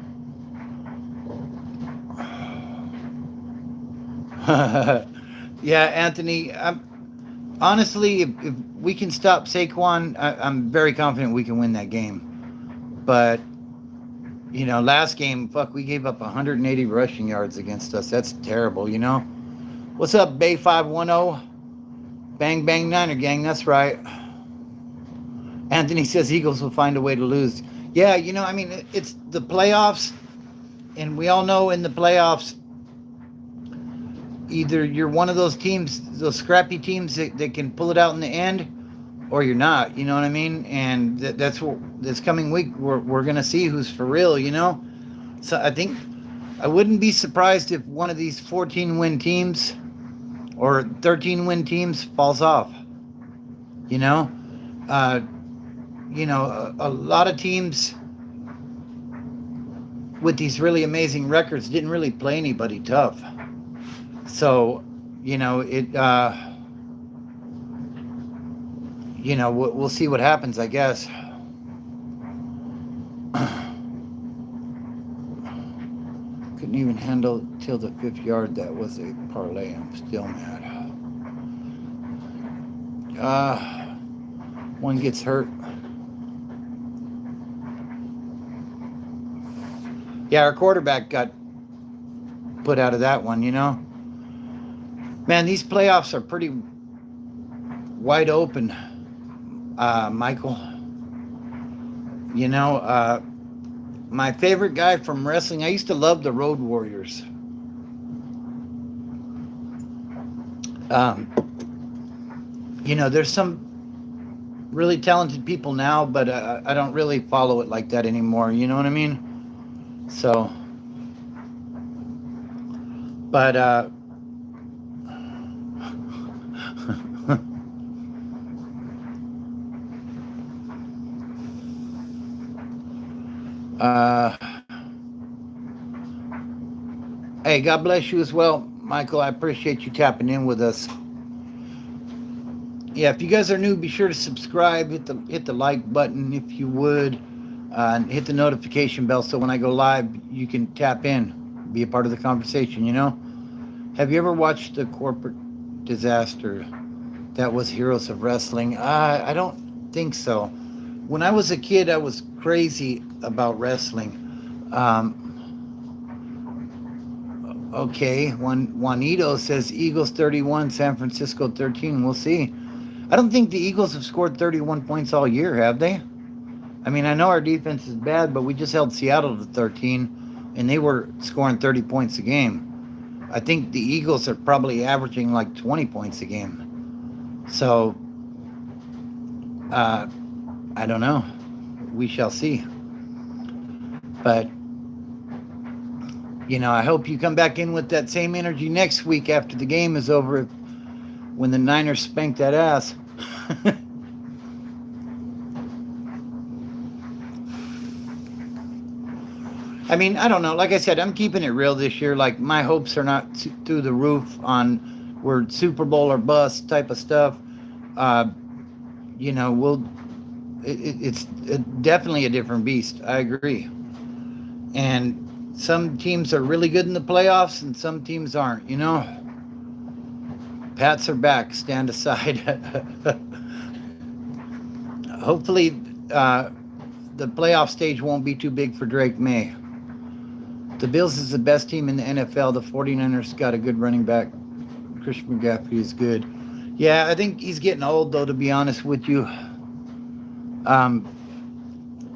Yeah, Anthony, honestly, if we can stop Saquon, I'm very confident we can win that game. But, you know, last game, we gave up 180 rushing yards against us. That's terrible, you know? What's up, Bay 510? Bang, bang, Niner gang. That's right. Anthony says Eagles will find a way to lose. Yeah, you know, I mean, it's the playoffs, and we all know in the playoffs, either you're one of those teams, those scrappy teams that can pull it out in the end, or you're not. You know what I mean? And that's what this coming week we're gonna see who's for real. You know, so I think I wouldn't be surprised if one of these 14-win teams or 13-win teams falls off. You know, a lot of teams with these really amazing records didn't really play anybody tough. So, you know, we'll see what happens, I guess. Couldn't even handle till the 5th yard. That was a parlay. I'm still mad. One gets hurt. Yeah, our quarterback got put out of that one, you know. Man, these playoffs are pretty wide open, Michael. You know, my favorite guy from wrestling, I used to love the Road Warriors. You know, there's some really talented people now, but I don't really follow it like that anymore. You know what I mean? So, but hey, God bless you as well, Michael. I appreciate you tapping in with us. Yeah, if you guys are new, be sure to subscribe. Hit the like button if you would, and hit the notification bell so when I go live, you can tap in, be a part of the conversation. You know, have you ever watched the corporate disaster that was Heroes of Wrestling? I don't think so. When I was a kid, I was crazy about wrestling. Okay, Juanito says Eagles 31, San Francisco 13. We'll see. I don't think the Eagles have scored 31 points all year, have they? I mean, I know our defense is bad, but we just held Seattle to 13, and they were scoring 30 points a game. I think the Eagles are probably averaging like 20 points a game. So, I don't know. We shall see. But, you know, I hope you come back in with that same energy next week after the game is over when the Niners spank that ass. I mean, I don't know. Like I said, I'm keeping it real this year. Like my hopes are not through the roof on we're Super Bowl or bust type of stuff. Uh, you know, it's definitely a different beast. I agree. And some teams are really good in the playoffs, and some teams aren't. You know, Pats are back. Stand aside. Hopefully, the playoff stage won't be too big for Drake May. The Bills is the best team in the NFL. The 49ers got a good running back. Christian McCaffrey is good. Yeah, I think he's getting old, though, to be honest with you.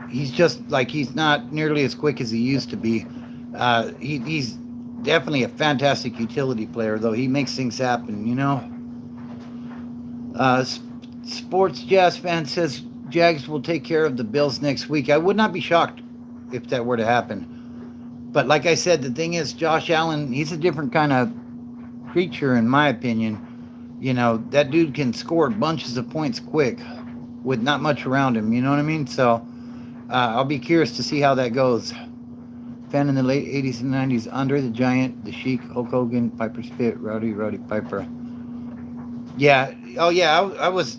He's just like he's not nearly as quick as he used to be. He's definitely a fantastic utility player, though. He makes things happen, you know. Sports Jazz fan says Jags will take care of the Bills next week. I would not be shocked if that were to happen. But like I said, the thing is, Josh Allen, he's a different kind of creature, in my opinion. You know, that dude can score bunches of points quick with not much around him. You know what I mean? So I'll be curious to see how that goes. Fan in the late 80s and 90s, Andre the Giant, The Sheik, Hulk Hogan, Piper Spit, Rowdy Piper. Yeah. Oh, yeah. I was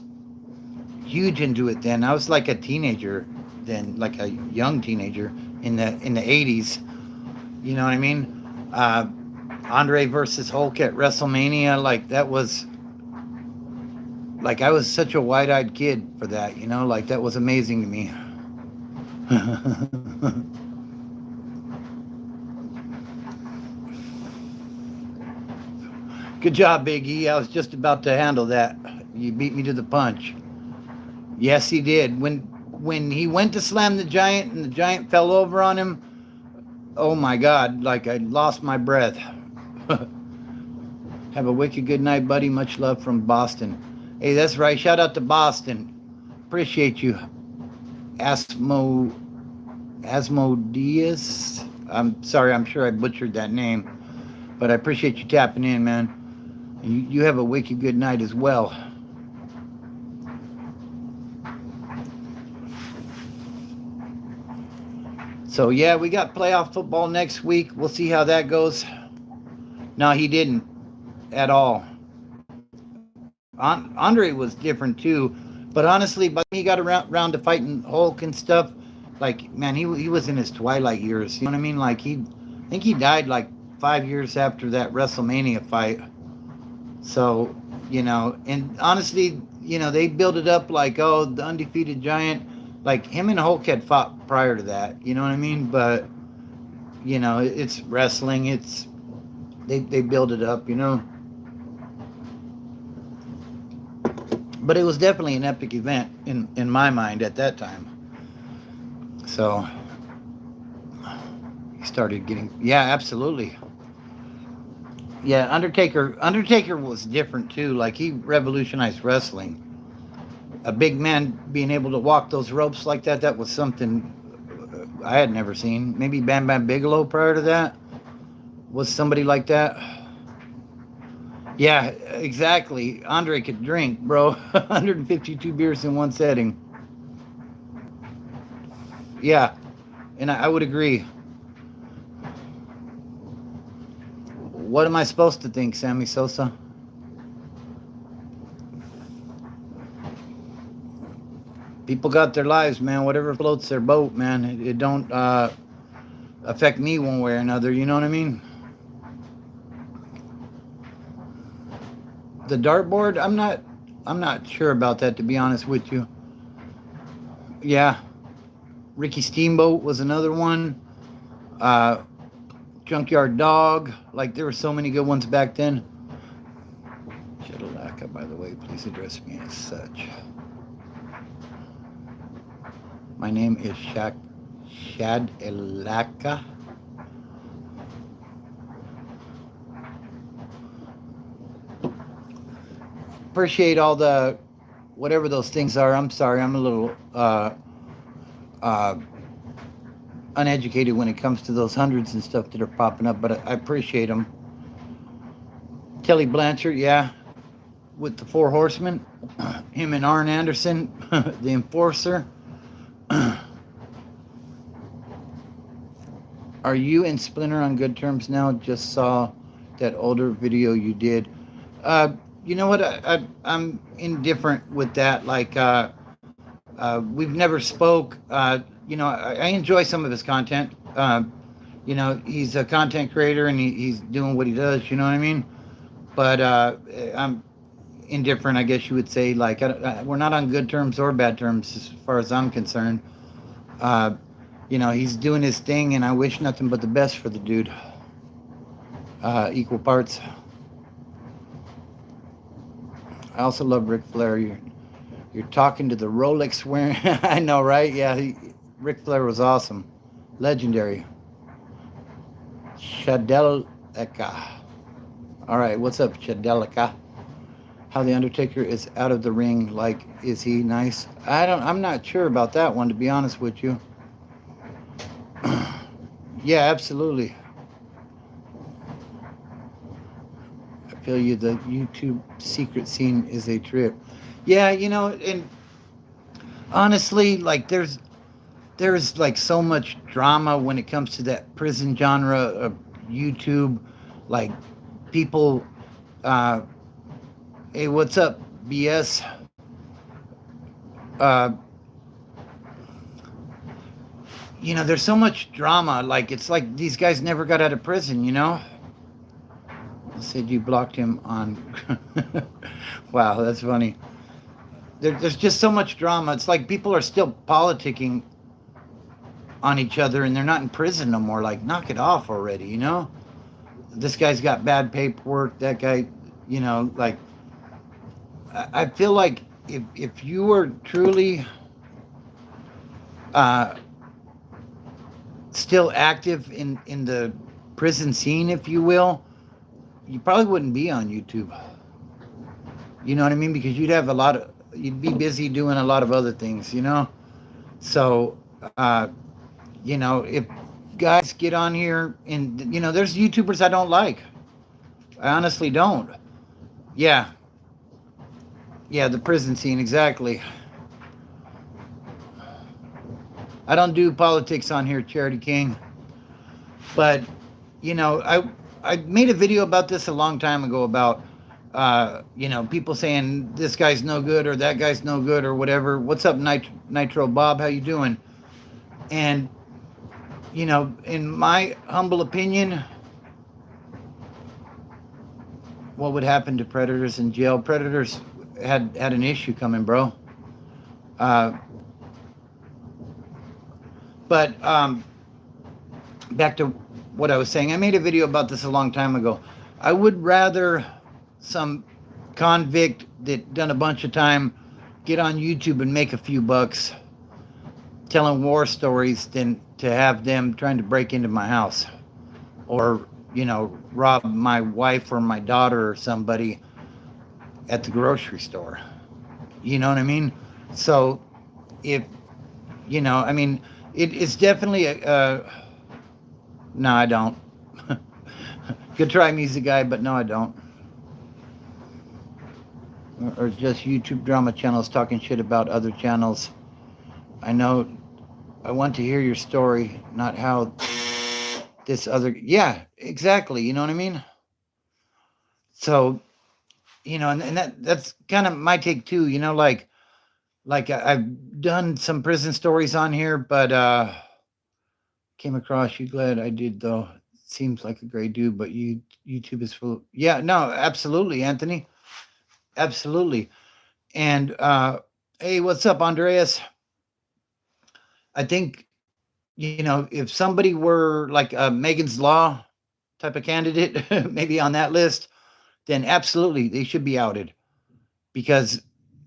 huge into it then. I was like a teenager then, like a young teenager in the 80s. You know what I mean? Andre versus Hulk at WrestleMania, like that was, like I was such a wide-eyed kid for that, you know, like that was amazing to me. Good job, Big E. I was just about to handle that. You beat me to the punch. Yes, he did. When he went to slam the Giant and the Giant fell over on him, oh my God, like I lost my breath. Have a wicked good night, buddy. Much love from Boston. Hey, that's right. Shout out to Boston. Appreciate you. Asmodeus. I'm sorry, I'm sure I butchered that name. But I appreciate you tapping in, man. And you have a wicked good night as well. So, yeah, we got playoff football next week. We'll see how that goes. No, he didn't at all. Andre was different, too. But honestly, by the time he got around to fighting Hulk and stuff, like, man, he was in his twilight years. You know what I mean? Like, I think he died, like, 5 years after that WrestleMania fight. So, you know, and honestly, you know, they build it up like, oh, the undefeated Giant. Like, him and Hulk had fought prior to that, you know what I mean? But, you know, it's wrestling. They build it up, you know? But it was definitely an epic event in my mind at that time. So, he started getting, yeah, absolutely. Yeah, Undertaker was different, too. Like, he revolutionized wrestling. A big man being able to walk those ropes like that was something I had never seen. Maybe Bam Bam Bigelow prior to that was somebody like that. Yeah, exactly. Andre could drink, bro. 152 beers in one setting. Yeah, and I would agree. What am I supposed to think, Sammy Sosa? People got their lives, man. Whatever floats their boat, man. It don't affect me one way or another. You know what I mean? The dartboard, I'm not sure about that, to be honest with you. Yeah, Ricky Steamboat was another one. Junkyard Dog. Like, there were so many good ones back then. Shadalaka, by the way, please address me as such. My name is Shad Elaka. Appreciate all the whatever those things are. I'm sorry, I'm a little uneducated when it comes to those hundreds and stuff that are popping up, but I appreciate them. Kelly Blanchard, yeah. with the Four Horsemen, him and Arn Anderson, the Enforcer. Are you and Splinter on good terms now? Just saw that older video you did. You know what? I'm indifferent with that. Like, we've never spoke. I enjoy some of his content. He's a content creator and he's doing what he does. You know what I mean? But I'm indifferent, I guess you would say. Like, we're not on good terms or bad terms as far as I'm concerned. He's doing his thing, and I wish nothing but the best for the dude. Equal parts. I also love Ric Flair. You're talking to the Rolex wearing. I know, right? Yeah, Ric Flair was awesome, legendary. Shadelica. All right, what's up, Shadelica? How the Undertaker is out of the ring? Like, is he nice? I'm not sure about that one, to be honest with you. Yeah, absolutely. I feel you. The YouTube secret scene is a trip. Yeah, and honestly, like there's like so much drama when it comes to that prison genre of YouTube. Like people, hey, what's up, BS? There's so much drama. Like it's like these guys never got out of prison. I said you blocked him on. Wow, that's funny. There's just so much drama. It's like people are still politicking on each other and they're not in prison no more. Like, knock it off already, This guy's got bad paperwork. That guy, like, I feel like if you were truly still active in the prison scene, if you will, you probably wouldn't be on YouTube. You know what I mean? Because you'd be busy doing a lot of other things, So, if guys get on here and, there's YouTubers I don't like. I honestly don't. Yeah. Yeah, the prison scene, exactly. I don't do politics on here, Charity King. But, I made a video about this a long time ago about, people saying this guy's no good or that guy's no good or whatever. What's up, Nitro Bob? How you doing? And, in my humble opinion, what would happen to predators in jail? Predators had an issue coming, bro. But back to what I was saying. I made a video about this a long time ago. I would rather some convict that done a bunch of time get on YouTube and make a few bucks telling war stories than to have them trying to break into my house or, rob my wife or my daughter or somebody at the grocery store. You know what I mean? So if, it's definitely no, I don't. Good try, music guy, but no, I don't. Or just YouTube drama channels talking shit about other channels. I know. I want to hear your story, not how this other. Yeah, exactly. You know what I mean? So, and that's kind of my take too. Like I've done some prison stories on here, but came across you. Glad I did though. Seems like a great dude, but YouTube is full. Yeah, no, absolutely, Anthony. Absolutely. And hey, what's up, Andreas? I think, if somebody were like a Megan's Law type of candidate, maybe on that list, then absolutely they should be outed. Because,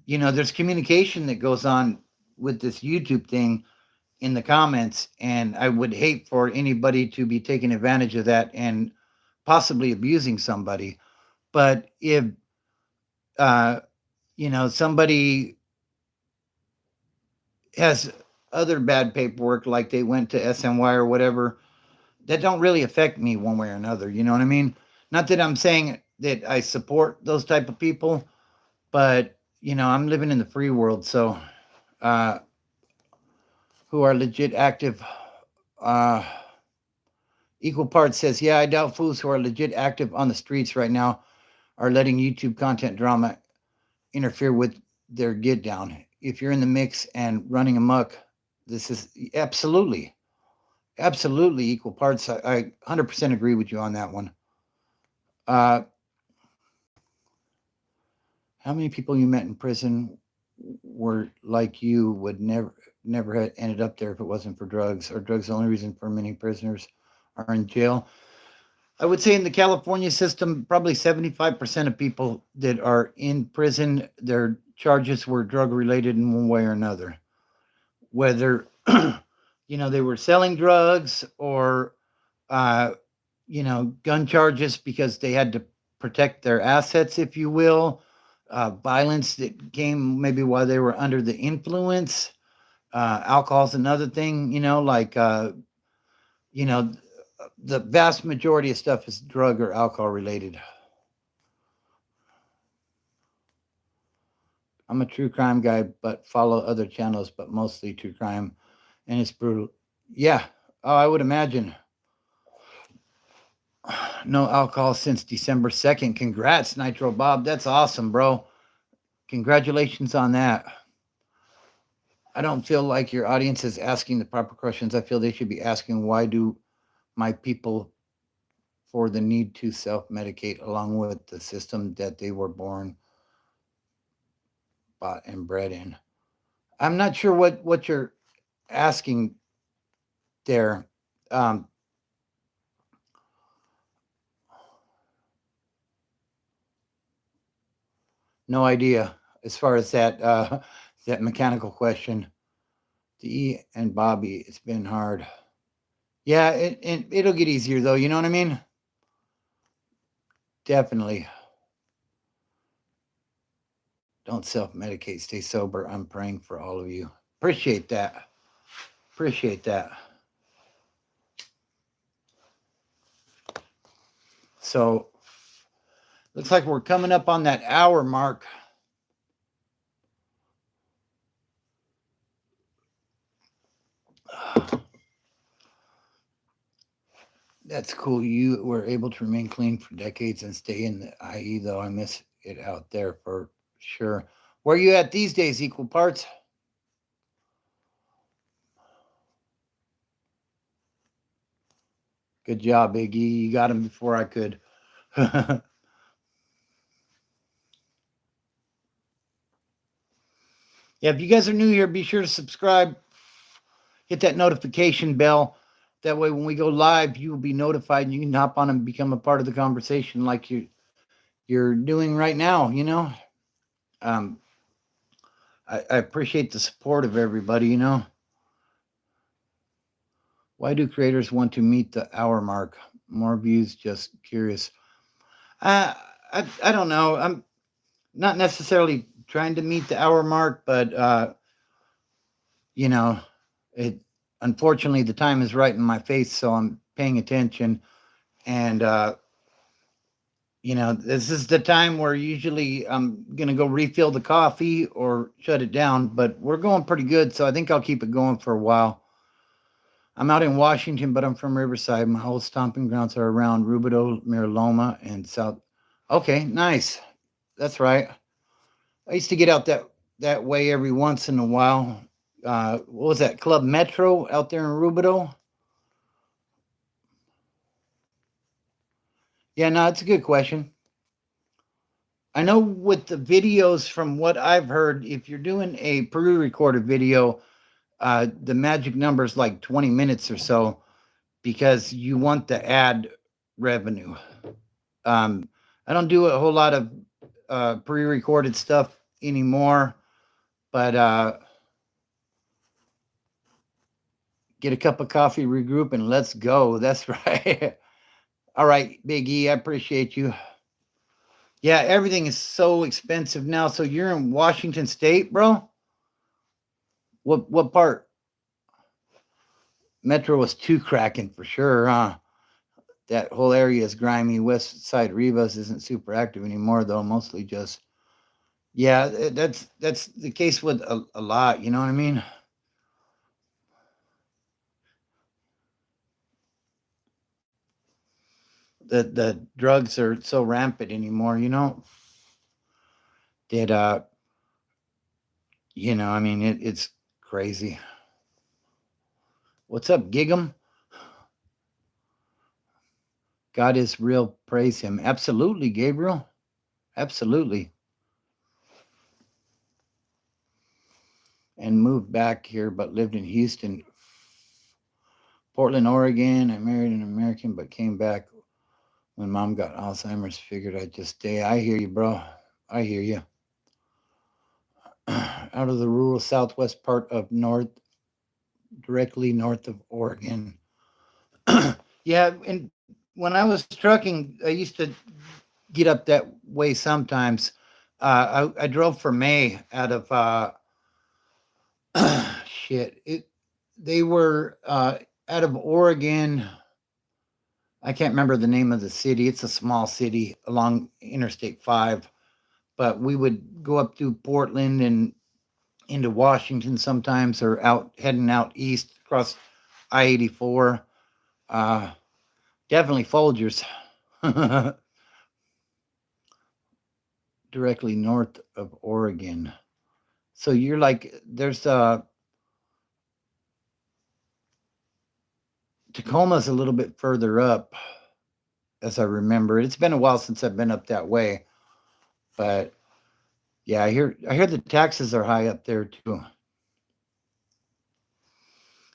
there's communication that goes on with this YouTube thing in the comments, and I would hate for anybody to be taking advantage of that and possibly abusing somebody. But if somebody has other bad paperwork, like they went to SNY or whatever, that don't really affect me one way or another. You know what I mean? Not that I'm saying that I support those type of people, But, I'm living in the free world. So, uh, who are legit active, uh, Equal Parts says, yeah, I doubt fools who are legit active on the streets right now are letting YouTube content drama interfere with their get down. If you're in the mix and running amok, this is absolutely, absolutely Equal Parts. I 100% agree with you on that one. Uh, how many people you met in prison were like you would never had ended up there if it wasn't for drugs? Are drugs the only reason for many prisoners are in jail? I would say in the California system, probably 75% of people that are in prison, their charges were drug related in one way or another. Whether, they were selling drugs or, uh, gun charges because they had to protect their assets, if you will, violence that came maybe while they were under the influence. Alcohol's another thing, you know, the vast majority of stuff is drug or alcohol related. I'm a true crime guy, but follow other channels, but mostly true crime, and it's brutal. Yeah, oh, I would imagine. No alcohol since December 2nd. Congrats, Nitro Bob. That's awesome, bro. Congratulations on that. I don't feel like your audience is asking the proper questions. I feel they should be asking, why do my people for the need to self-medicate along with the system that they were born, bought, and bred in? I'm not sure what you're asking there. Um, no idea as far as that that mechanical question. D and Bobby, it's been hard. Yeah, it'll get easier though. You know what I mean? Definitely. Don't self medicate. Stay sober. I'm praying for all of you. Appreciate that. Appreciate that. So, looks like we're coming up on that hour mark. That's cool. You were able to remain clean for decades and stay in the IE, though. I miss it out there for sure. Where are you at these days, Equal Parts? Good job, Biggie. You got him before I could. Yeah, if you guys are new here, be sure to subscribe. Hit that notification bell. That way, when we go live, you will be notified and you can hop on and become a part of the conversation like you're doing right now, Um, I appreciate the support of everybody, Why do creators want to meet the hour mark? More views, just curious. Uh, I don't know. I'm not necessarily trying to meet the hour mark, but you know, it unfortunately the time is right in my face, so I'm paying attention. And this is the time where usually I'm gonna go refill the coffee or shut it down, but we're going pretty good, so I think I'll keep it going for a while. I'm out in Washington, but I'm from Riverside. My old stomping grounds are around Rubidoux, Mira Loma, and South. Okay, nice. That's right. I used to get out that way every once in a while. What was that? Club Metro out there in Rubidoux? Yeah, no, it's a good question. I know with the videos, from what I've heard, if you're doing a pre-recorded video, the magic number is like 20 minutes or so because you want the ad revenue. I don't do a whole lot of pre-recorded stuff anymore, but get a cup of coffee, regroup, and let's go. That's right. All right, Big E, I appreciate you. Yeah, everything is so expensive now. So you're in Washington State, bro? What part? Metro was too cracking for sure, huh? That whole area is grimy. West Side Rivas isn't super active anymore, though. Mostly just Yeah, that's the case with a lot. You know what I mean? The drugs are so rampant anymore. That I mean, it's crazy. What's up, Gig'em? God is real. Praise Him. Absolutely, Gabriel. Absolutely. And moved back here, but lived in Houston, Portland, Oregon. I married an American, but came back when mom got Alzheimer's. Figured I'd just stay. I hear you, bro. I hear you. Out of the rural southwest part of North, directly north of Oregon. Yeah, and when I was trucking, I used to get up that way sometimes. I drove for May out of shit. They were out of Oregon. I can't remember the name of the city. It's a small city along Interstate 5. But we would go up through Portland and into Washington sometimes, or heading out east across I-84. Uh, Definitely Folgers. Directly north of Oregon. So you're like, there's Tacoma's a little bit further up, as I remember. It's been a while since I've been up that way, but yeah, I hear the taxes are high up there too. I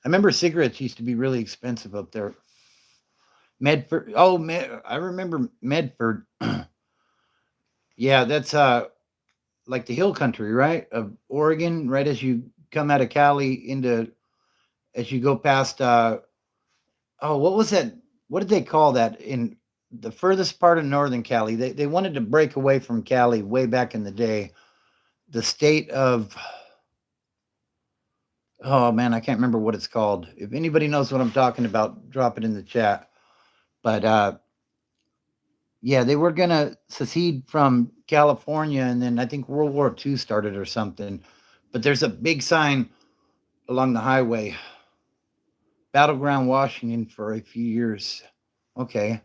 remember cigarettes used to be really expensive up there. Medford. Oh, I remember Medford. Yeah, that's like the hill country, right? Of Oregon, right as you come out of Cali into as you go past oh, what was that? What did they call that in the furthest part of northern Cali? They wanted to break away from Cali way back in the day. The state of oh man, I can't remember what it's called. If anybody knows what I'm talking about, drop it in the chat. But yeah, they were gonna secede from California, and then I think World War II started or something. But there's a big sign along the highway, Battleground, Washington, for a few years. Okay,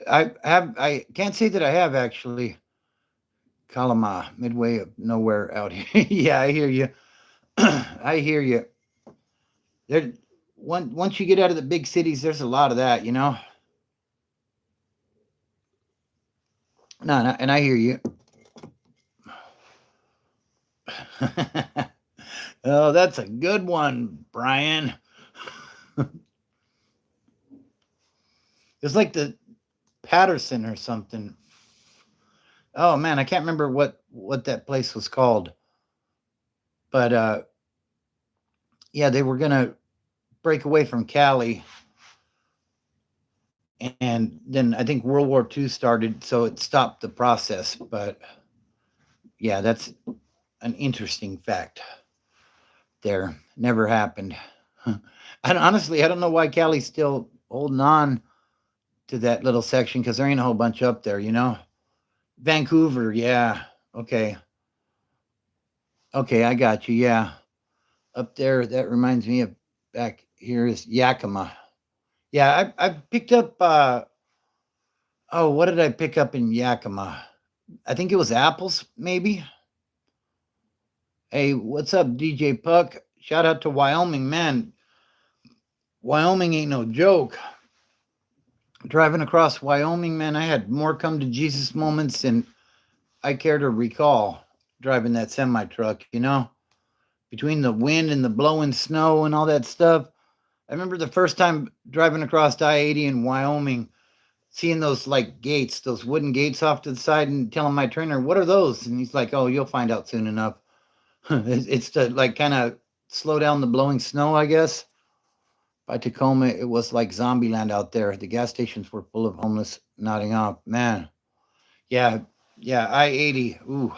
I can't say that I have actually. Kalama, midway of nowhere out here. Yeah, I hear you. I hear you. There, once you get out of the big cities, there's a lot of that. No, no, and I hear you. Oh, that's a good one, Brian. It's like the Patterson or something. Oh man, I can't remember what that place was called. But yeah, they were gonna break away from Cali, and then I think World War II started, so it stopped the process. But yeah, that's an interesting fact. There, never happened. And honestly, I don't know why Cali's still holding on to that little section because there ain't a whole bunch up there. Vancouver, yeah. Okay. Okay, I got you. Yeah. Up there, that reminds me of back here is Yakima. Yeah, I picked up oh, what did I pick up in Yakima? I think it was apples, maybe. Hey, what's up, DJ Puck? Shout out to Wyoming, man. Wyoming ain't no joke. Driving across Wyoming, man, I had more come to Jesus moments than I care to recall driving that semi truck. Between the wind and the blowing snow and all that stuff. I remember the first time driving across I-80 in Wyoming, seeing those like gates, those wooden gates off to the side, and telling my trainer, "What are those?" And he's like, "Oh, you'll find out soon enough." It's to like kind of slow down the blowing snow, I guess. By Tacoma, it was like zombie land out there. The gas stations were full of homeless nodding off. Man, yeah, yeah, I-80. Ooh,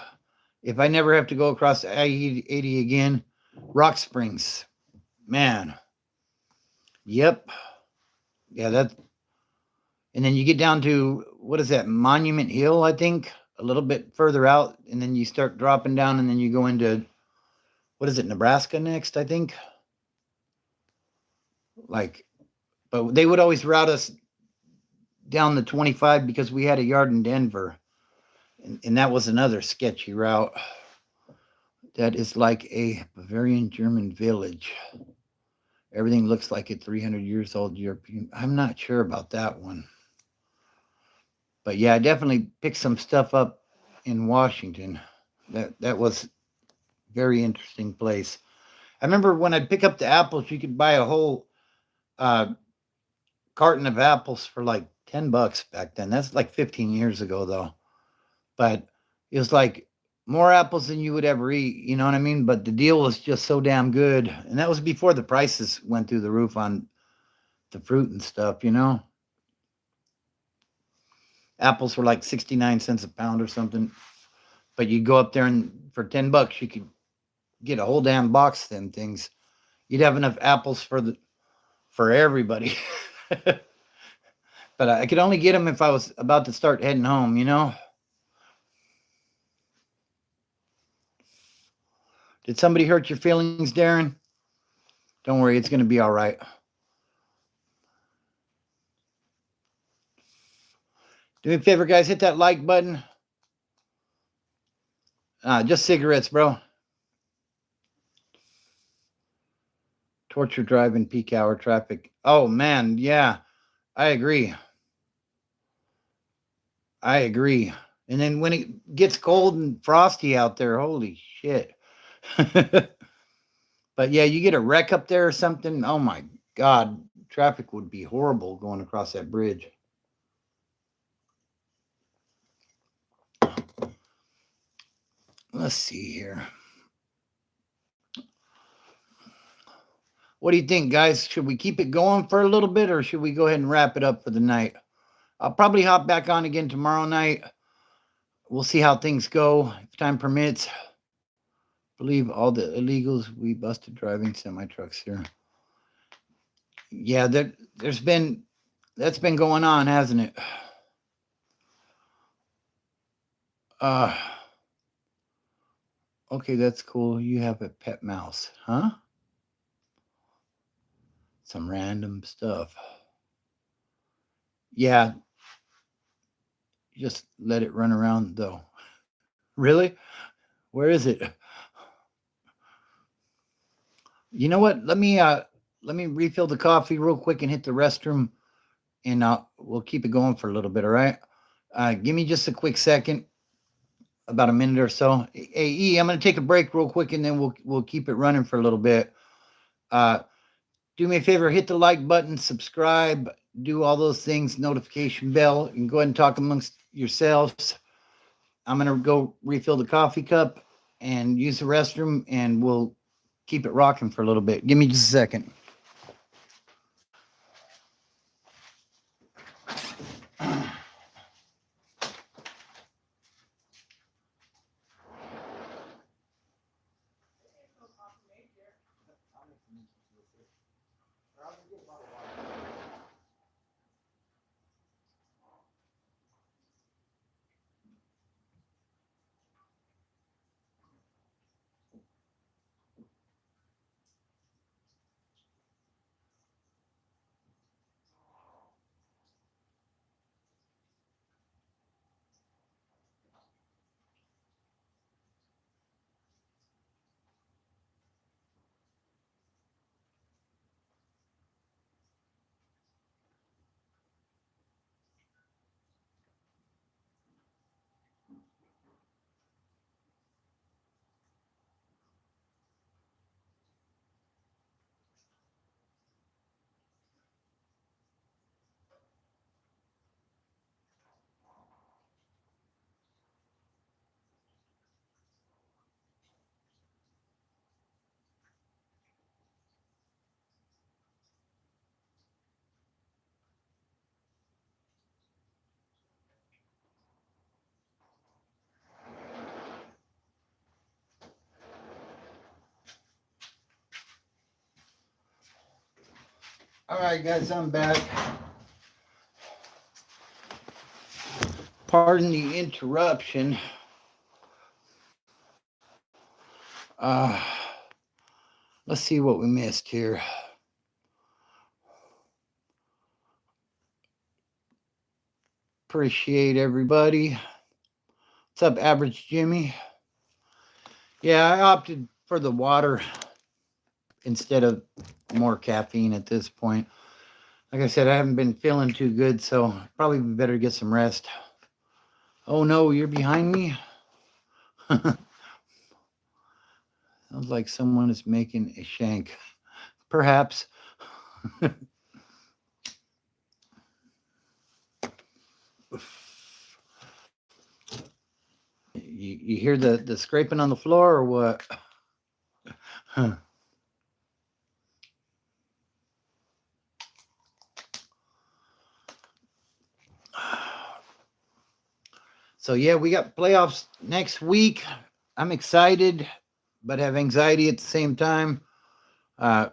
if I never have to go across I-80 again, Rock Springs. Man, yep. Yeah, that. And then you get down to what is that? Monument Hill, I think. a little bit further out, and then you start dropping down, and then you go into, what is it, Nebraska next, I think. Like, but they would always route us down the 25 because we had a yard in Denver, and that was another sketchy route. That is like a Bavarian German village. Everything looks like a 300 years old European. I'm not sure about that one. But yeah, I definitely picked some stuff up in Washington. That was very interesting place. I remember when I'd pick up the apples, you could buy a whole carton of apples for like $10 back then. That's like 15 years ago though. But it was like more apples than you would ever eat, you know what I mean? But the deal was just so damn good. And that was before the prices went through the roof on the fruit and stuff, you know? Apples were like 69 cents a pound or something. But you go up there and for $10 you could get a whole damn box of them things. You'd have enough apples for everybody. But I could only get them if I was about to start heading home, you know? Did somebody hurt your feelings, Darren? Don't worry, it's going to be all right. Do me a favor, guys, hit that like button. Just cigarettes, bro. Torture driving, peak hour traffic. Oh, man, yeah, I agree. And then when it gets cold and frosty out there, holy shit. But yeah, you get a wreck up there or something. Oh my God, traffic would be horrible going across that bridge. Let's see here. What do you think, guys? Should we keep it going for a little bit or should we go ahead and wrap it up for the night? I'll probably hop back on again tomorrow night. We'll see how things go if time permits. Believe all the illegals we busted driving semi trucks here. Yeah, that's been going on, hasn't it? Okay, that's cool. You have a pet mouse, huh? Some random stuff. Yeah, just let it run around though. Really? Where is it? You know what? Let me refill the coffee real quick and hit the restroom, and we'll keep it going for a little bit. All right. Give me just a quick second, about a minute or so. Hey, E, I'm gonna take a break real quick, and then we'll keep it running for a little bit. Do me a favor, hit the like button, subscribe, do all those things, notification bell, and go ahead and talk amongst yourselves. I'm gonna go refill the coffee cup and use the restroom, and we'll keep it rocking for a little bit. Give me just a second. All right, guys, I'm back. pardon the interruption. Uh, let's see what we missed here. Appreciate everybody. What's up, Average Jimmy? Yeah, I opted for the water instead of more caffeine at this point. Like I said, I haven't been feeling too good, so probably better get some rest. Oh no, you're behind me? Sounds like someone is making a shank. Perhaps. You hear the scraping on the floor or what? So yeah, we got playoffs next week. I'm excited, but have anxiety at the same time. I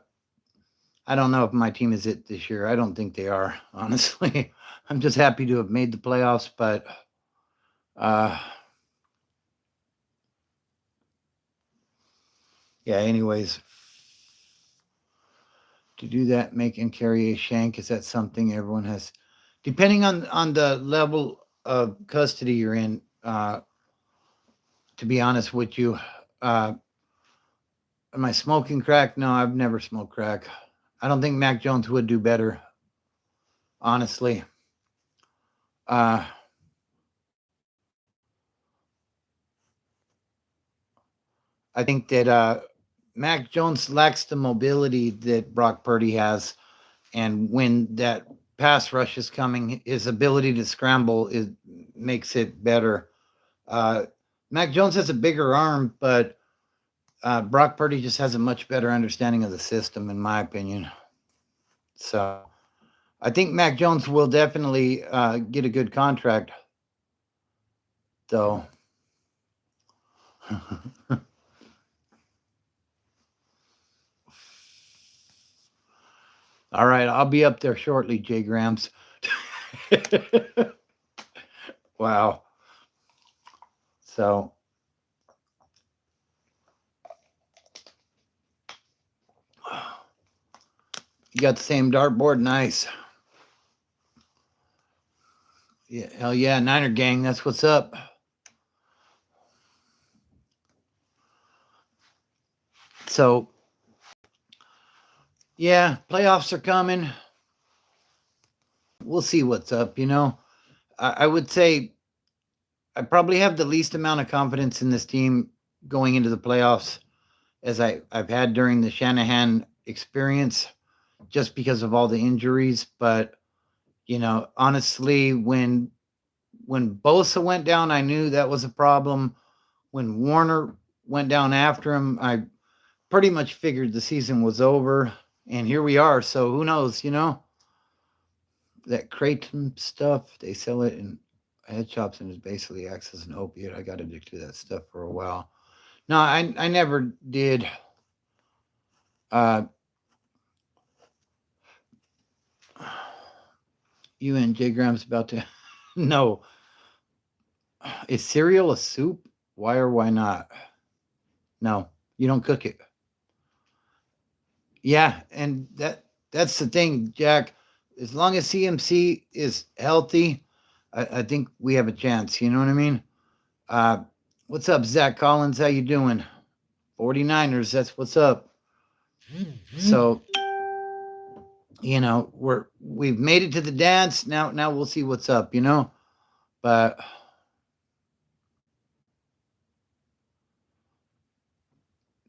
don't know if my team is it this year. I don't think they are, honestly. I'm just happy to have made the playoffs, but yeah, anyways. To do that, make and carry a shank, is that something everyone has? Depending on the level of custody you're in, to be honest with you, am I smoking crack? No, I've never smoked crack. I don't think Mac Jones would do better, honestly. I think that Mac Jones lacks the mobility that Brock Purdy has, and when that pass rush is coming, his ability to scramble makes it better. Mac Jones has a bigger arm, but Brock Purdy just has a much better understanding of the system, in my opinion. So I think Mac Jones will definitely get a good contract, though. All right, I'll be up there shortly, Jay Grams. Wow. So you got the same dartboard? Nice. Yeah, hell yeah, Niner gang, that's what's up. So yeah, playoffs are coming. We'll see what's up, you know. I would say I probably have the least amount of confidence in this team going into the playoffs as I've had during the Shanahan experience, just because of all the injuries. But you know, honestly, when Bosa went down, I knew that was a problem. When Warner went down after him, I pretty much figured the season was over, and here we are. So who knows, you know? That Kratom stuff, they sell it in head shops and it basically acts as an opiate. I got addicted to that stuff for a while. No, I never did. You and J Grams about to no. Is cereal a soup? Why or why not? No, you don't cook it. Yeah, and that's the thing, Jack. As long as CMC is healthy, I think we have a chance. You know what I mean? Uh, what's up, Zach Collins? How you doing? 49ers, that's what's up. So, you know, we've made it to the dance. Now we'll see what's up, you know? But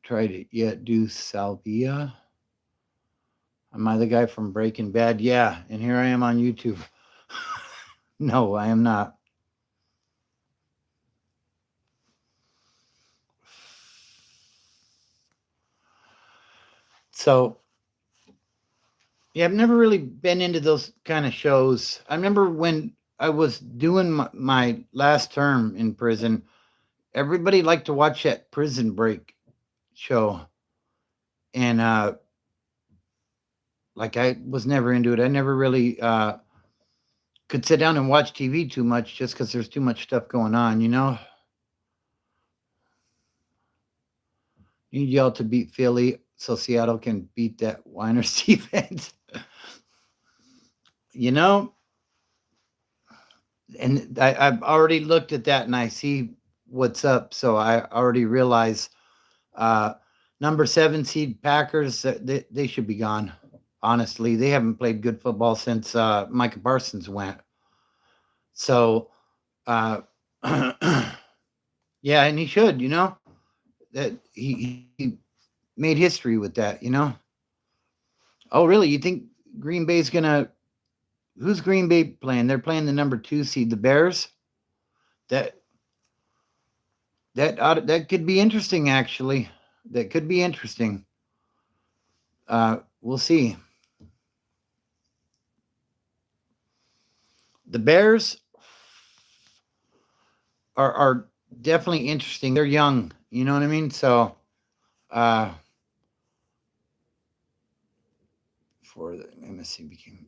tried it yet do salvia. Am I the guy from Breaking Bad? Yeah, and here I am on YouTube. No, I am not. So, yeah, I've never really been into those kind of shows. I remember when I was doing my last term in prison, everybody liked to watch that Prison Break show. And like I was never into it. I never really could sit down and watch TV too much just because there's too much stuff going on, you know? Need y'all to beat Philly so Seattle can beat that Winers defense. You know, and I've already looked at that and I see what's up. So I already realize uh, number 7 seed Packers, they should be gone. Honestly, they haven't played good football since Micah Parsons went. So, uh, yeah, and he should, you know, that he made history with that, you know. Oh, really? You think Green Bay's gonna? Who's Green Bay playing? They're playing the number 2 seed, the Bears. That that could be interesting, actually. That could be interesting. We'll see. The Bears are definitely interesting. They're young, you know what I mean? So, uh, for the MSC became,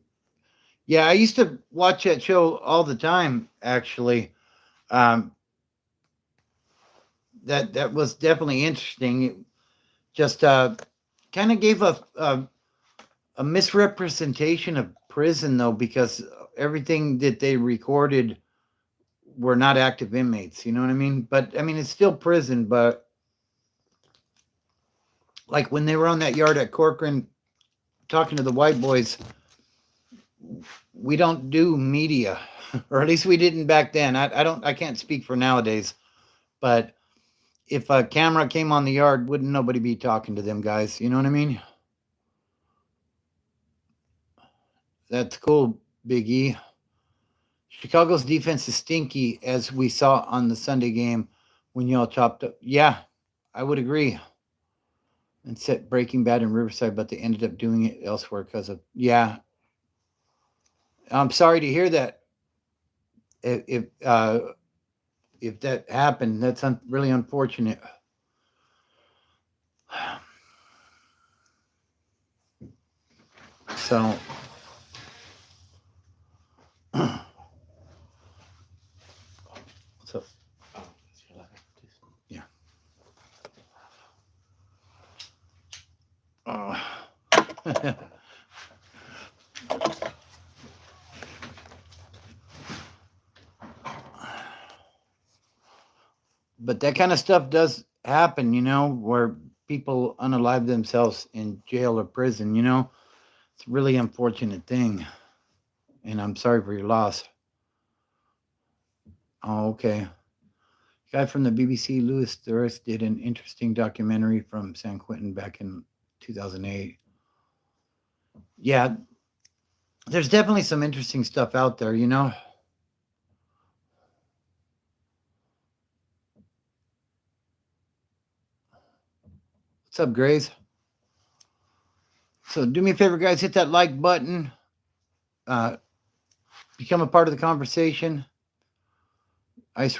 yeah, I used to watch that show all the time. Actually, um, that was definitely interesting. It just kind of gave a misrepresentation of prison, though, because everything that they recorded were not active inmates. You know what I mean? But I mean, it's still prison. But like when they were on that yard at Corcoran talking to the white boys, we don't do media, or at least we didn't back then. I can't speak for nowadays, but if a camera came on the yard, wouldn't nobody be talking to them guys? You know what I mean? That's cool, Big E. Chicago's defense is stinky, as we saw on the Sunday game when y'all chopped up. Yeah, I would agree. And set Breaking Bad in Riverside, but they ended up doing it elsewhere because of, yeah. I'm sorry to hear that. If that happened, that's really unfortunate. So, so yeah. But that kind of stuff does happen, you know, where people unalive themselves in jail or prison, you know. It's a really unfortunate thing. And I'm sorry for your loss. Oh, okay. Guy from the BBC, Louis Thuris, did an interesting documentary from San Quentin back in 2008. Yeah, there's definitely some interesting stuff out there, you know. What's up, Grace? So do me a favor, guys, hit that like button. Become a part of the conversation. Ice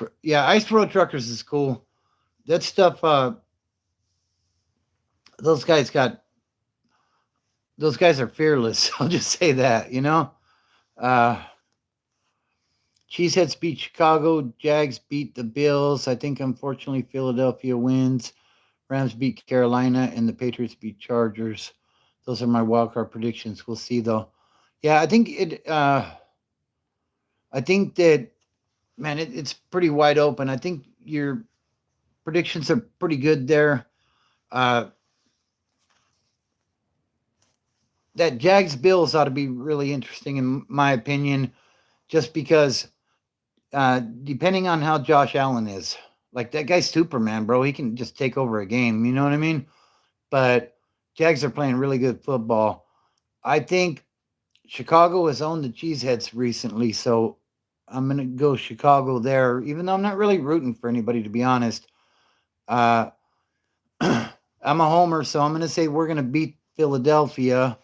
Road Truckers is cool. That stuff, those guys are fearless. I'll just say that, you know. Uh, Cheeseheads beat Chicago. Jags beat the Bills. I think, unfortunately, Philadelphia wins. Rams beat Carolina, and the Patriots beat Chargers. Those are my wildcard predictions. We'll see, though. Yeah, I think it. I think that, man, it's pretty wide open. I think your predictions are pretty good there. That Jags Bills ought to be really interesting, in my opinion, just because depending on how Josh Allen is, like that guy's Superman, bro. He can just take over a game. You know what I mean? But Jags are playing really good football. I think Chicago has owned the Cheeseheads recently, so I'm going to go Chicago there, even though I'm not really rooting for anybody, to be honest. I'm a homer, so I'm going to say we're going to beat Philadelphia.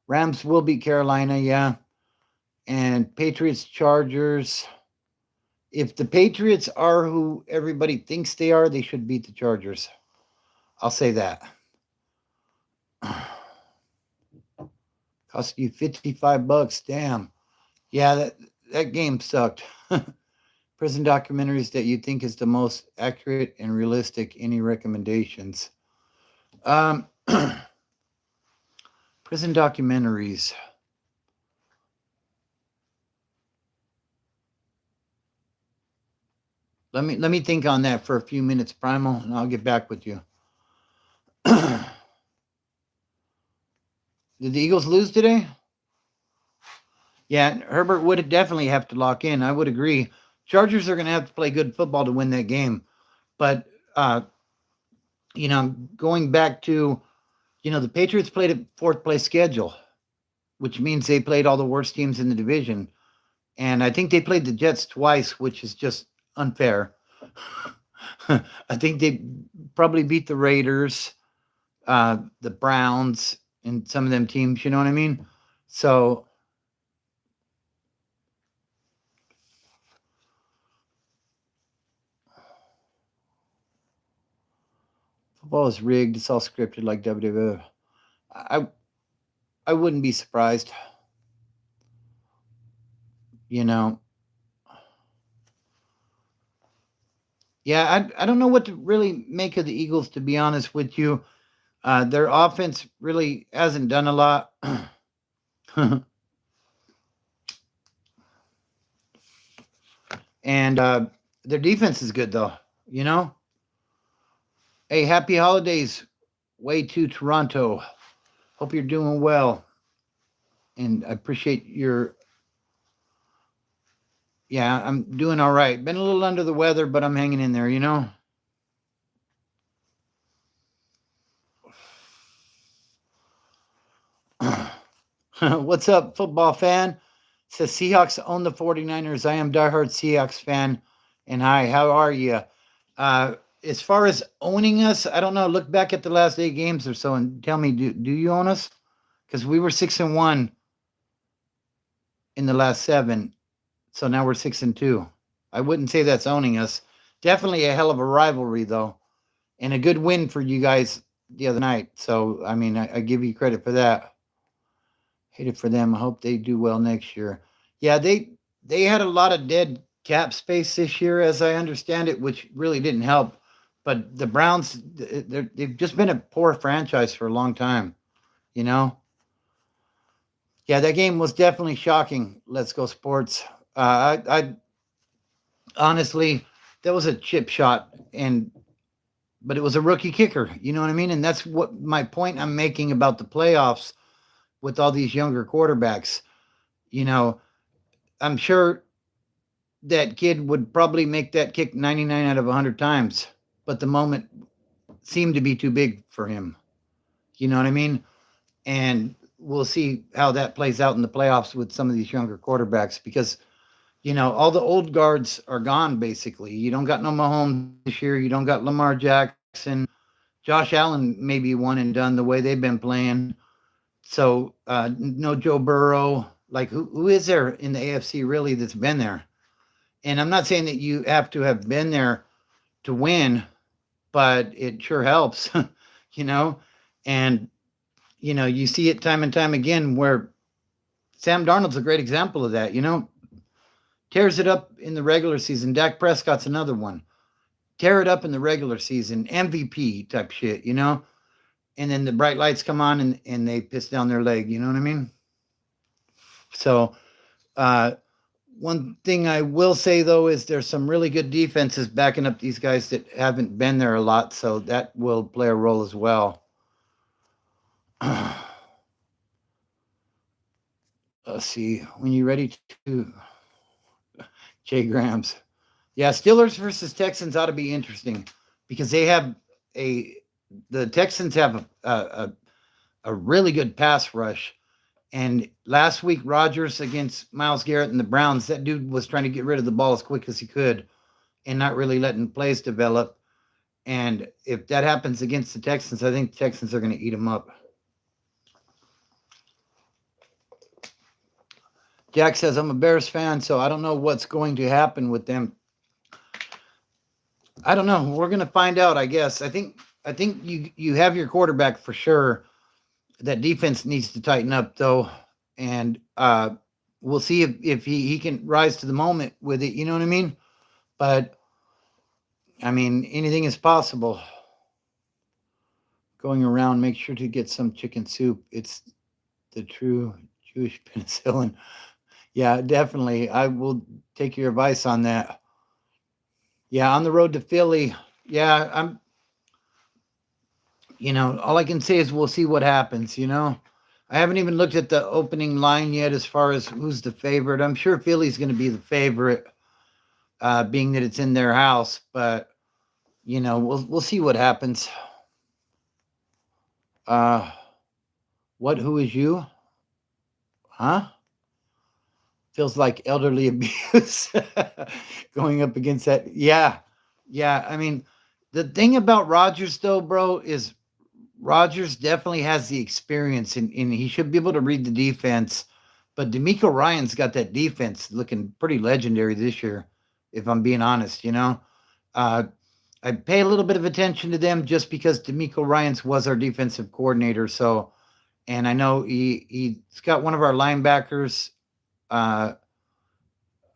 Rams will beat Carolina, yeah. And Patriots, Chargers. If the Patriots are who everybody thinks they are, they should beat the Chargers. I'll say that. Cost you $55. Damn. Yeah, that game sucked. Prison documentaries that you think is the most accurate and realistic. Any recommendations? Um, prison documentaries. Let me think on that for a few minutes, Primal, and I'll get back with you. Did the Eagles lose today? Yeah, Herbert would definitely have to lock in. I would agree. Chargers are going to have to play good football to win that game. But, going back to, the Patriots played a fourth place schedule, which means they played all the worst teams in the division. And I think they played the Jets twice, which is just unfair. I think they probably beat the Raiders, the Browns, and some of them teams, you know what I mean? So, football is rigged. It's all scripted like WWE. I wouldn't be surprised. You know, yeah, I don't know what to really make of the Eagles, to be honest with you. Their offense really hasn't done a lot. And their defense is good, though. You know? Hey, happy holidays, way to Toronto. Hope you're doing well. And I appreciate your. Yeah, I'm doing all right. Been a little under the weather, but I'm hanging in there, you know? What's up, football fan? Says Seahawks own the 49ers. I am diehard Seahawks fan. And hi, how are you? As far as owning us, I don't know. Look back at the last 8 games or so and tell me, do you own us? Because we were 6-1 in the last 7. So now we're 6-2. I wouldn't say that's owning us. Definitely a hell of a rivalry, though. And a good win for you guys the other night. So, I mean, I give you credit for that. Hate it for them. I hope they do well next year. Yeah, they had a lot of dead cap space this year, as I understand it, which really didn't help. But the Browns, they've just been a poor franchise for a long time, you know? Yeah, that game was definitely shocking. Let's go sports. I honestly, that was a chip shot, but it was a rookie kicker. You know what I mean? And that's what my point I'm making about the playoffs with all these younger quarterbacks. You know, I'm sure that kid would probably make that kick 99 out of 100 times, but the moment seemed to be too big for him. You know what I mean? And we'll see how that plays out in the playoffs with some of these younger quarterbacks because, all the old guards are gone, basically. You don't got no Mahomes this year. You don't got Lamar Jackson. Josh Allen may be one and done the way they've been playing. So no Joe Burrow. Like who is there in the AFC really that's been there? And I'm not saying that you have to have been there to win, but it sure helps, And you see it time and time again where Sam Darnold's a great example of that. Tears it up in the regular season. Dak Prescott's another one. Tear it up in the regular season, MVP type shit, And then the bright lights come on and they piss down their leg. You know what I mean? So, one thing I will say, though, is there's some really good defenses backing up these guys that haven't been there a lot. So that will play a role as well. Let's see. When you're ready to... Jay Grams. Yeah, Steelers versus Texans ought to be interesting because the Texans have a really good pass rush. And last week, Rodgers against Myles Garrett and the Browns, that dude was trying to get rid of the ball as quick as he could and not really letting plays develop. And if that happens against the Texans, I think the Texans are going to eat them up. Jack says, I'm a Bears fan, so I don't know what's going to happen with them. I don't know. We're going to find out, I guess. I think you have your quarterback for sure. That defense needs to tighten up, though. And we'll see if he can rise to the moment with it. You know what I mean? But I mean, anything is possible. Going around, make sure to get some chicken soup. It's the true Jewish penicillin. Yeah, definitely. I will take your advice on that. Yeah, on the road to Philly. Yeah, all I can say is we'll see what happens. I haven't even looked at the opening line yet as far as who's the favorite. I'm sure Philly's going to be the favorite, being that it's in their house, but we'll see what happens. Who is you? Huh? Feels like elderly abuse going up against that. Yeah. Yeah. I mean, the thing about Rodgers, though, bro, is Rodgers definitely has the experience and he should be able to read the defense. But D'Amico Ryan's got that defense looking pretty legendary this year, if I'm being honest. I pay a little bit of attention to them just because D'Amico Ryans was our defensive coordinator. So, and I know he's got one of our linebackers, uh,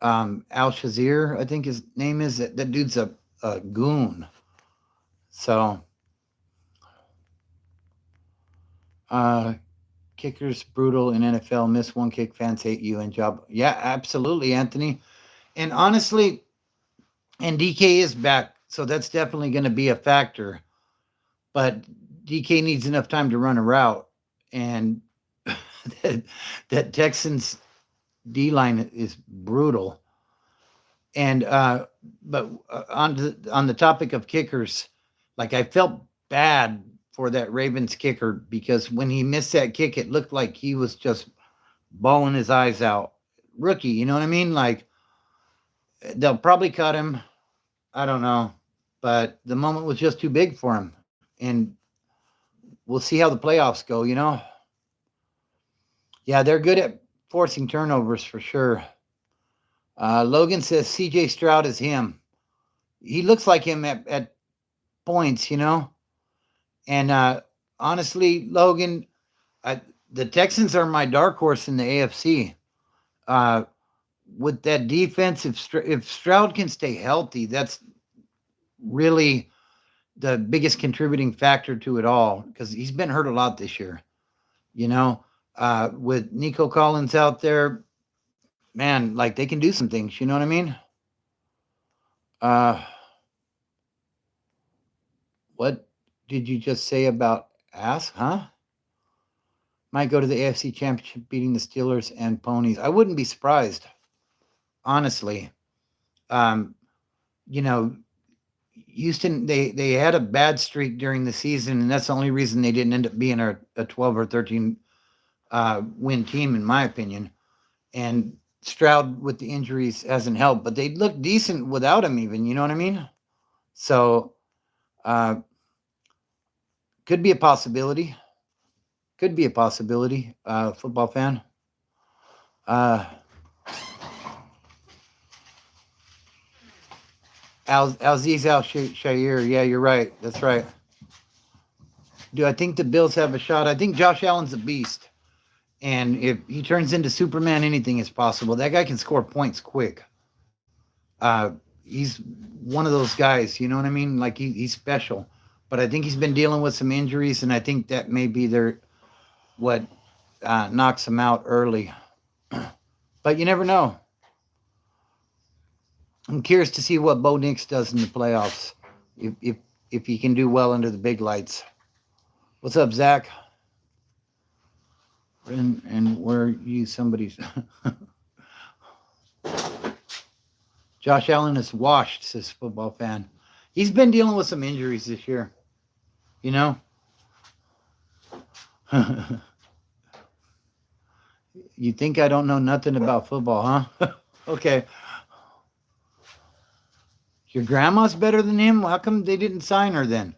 Al Shazir, I think his name is. That dude's a goon. So, kickers brutal in NFL. Miss one kick, fans hate you and job. Yeah, absolutely, Anthony. And honestly, and DK is back, so that's definitely going to be a factor. But DK needs enough time to run a route, and that Texans D line is brutal. And but on the topic of kickers, like I felt bad for that Ravens kicker because when he missed that kick, it looked like he was just bawling his eyes out. Rookie, you know what I mean? Like they'll probably cut him. I don't know, but the moment was just too big for him, and we'll see how the playoffs go. Yeah, they're good at forcing turnovers for sure. Logan says CJ Stroud is him. He looks like him at points. And honestly, Logan, the Texans are my dark horse in the AFC. With that defense, if Stroud can stay healthy, that's really the biggest contributing factor to it all because he's been hurt a lot this year. With Nico Collins out there, man, like they can do some things. You know what I mean? What did you just say about ass? Huh? Might go to the AFC Championship beating the Steelers and Ponies. I wouldn't be surprised, honestly. You know, Houston, they had a bad streak during the season, and that's the only reason they didn't end up being a 12 or 13 win team, in my opinion. And Stroud with the injuries hasn't helped, but they look decent without him even, you know what I mean? So could be a possibility. Could be a possibility, football fan. Aziz Al-Shair. Yeah, you're right. That's right. Do I think the Bills have a shot? I think Josh Allen's a beast. And if he turns into Superman, anything is possible. That guy can score points quick. He's one of those guys, you know what I mean? Like he's special. But I think he's been dealing with some injuries, and I think that may be what knocks him out early. But you never know. I'm curious to see what Bo Nix does in the playoffs. If he can do well under the big lights. What's up, Zach? And where you somebody's Josh Allen is washed, says football fan. He's been dealing with some injuries this year. You know? You think I don't know nothing about football, huh? Okay. Your grandma's better than him? How come they didn't sign her then?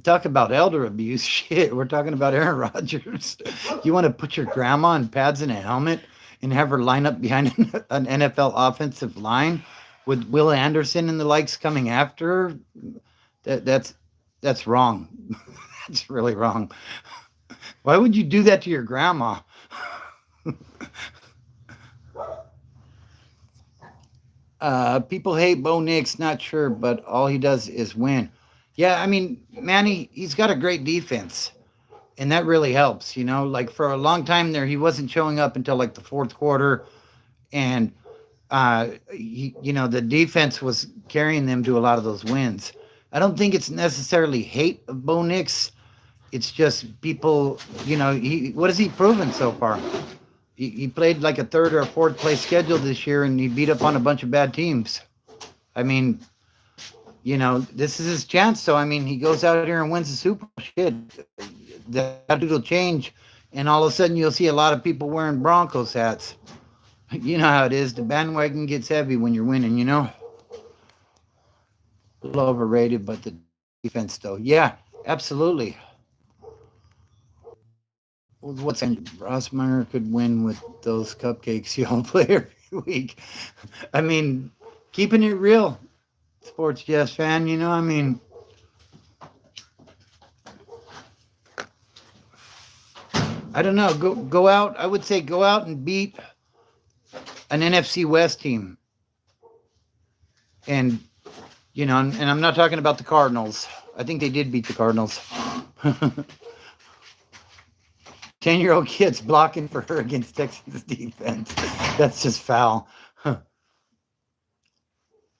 Talk about elder abuse. Shit, we're talking about Aaron Rodgers. You want to put your grandma in pads and a helmet and have her line up behind an NFL offensive line with Will Anderson and the likes coming after her? That's wrong. That's really wrong. Why would you do that to your grandma? People hate Bo Nix, not sure, but all he does is win. Yeah, I mean, Manny, he's got a great defense, and that really helps. Like for a long time there, he wasn't showing up until like the fourth quarter, and the defense was carrying them to a lot of those wins. I don't think it's necessarily hate of Bo Nix. It's just people, what has he proven so far? He played like a third or a fourth place schedule this year, and he beat up on a bunch of bad teams. I mean, this is his chance. So, I mean, he goes out here and wins the Super Bowl. Shit, that attitude will change, and all of a sudden you'll see a lot of people wearing Broncos hats. You know how it is. The bandwagon gets heavy when you're winning, A little overrated, but the defense, though. Yeah, absolutely. What's Rossmeyer could win with those cupcakes y'all play every week. I mean, keeping it real, Sports Jazz fan, I mean, I don't know. Go out. I would say go out and beat an NFC West team. And and I'm not talking about the Cardinals. I think they did beat the Cardinals. 10-year-old kids blocking for her against Texas defense. That's just foul.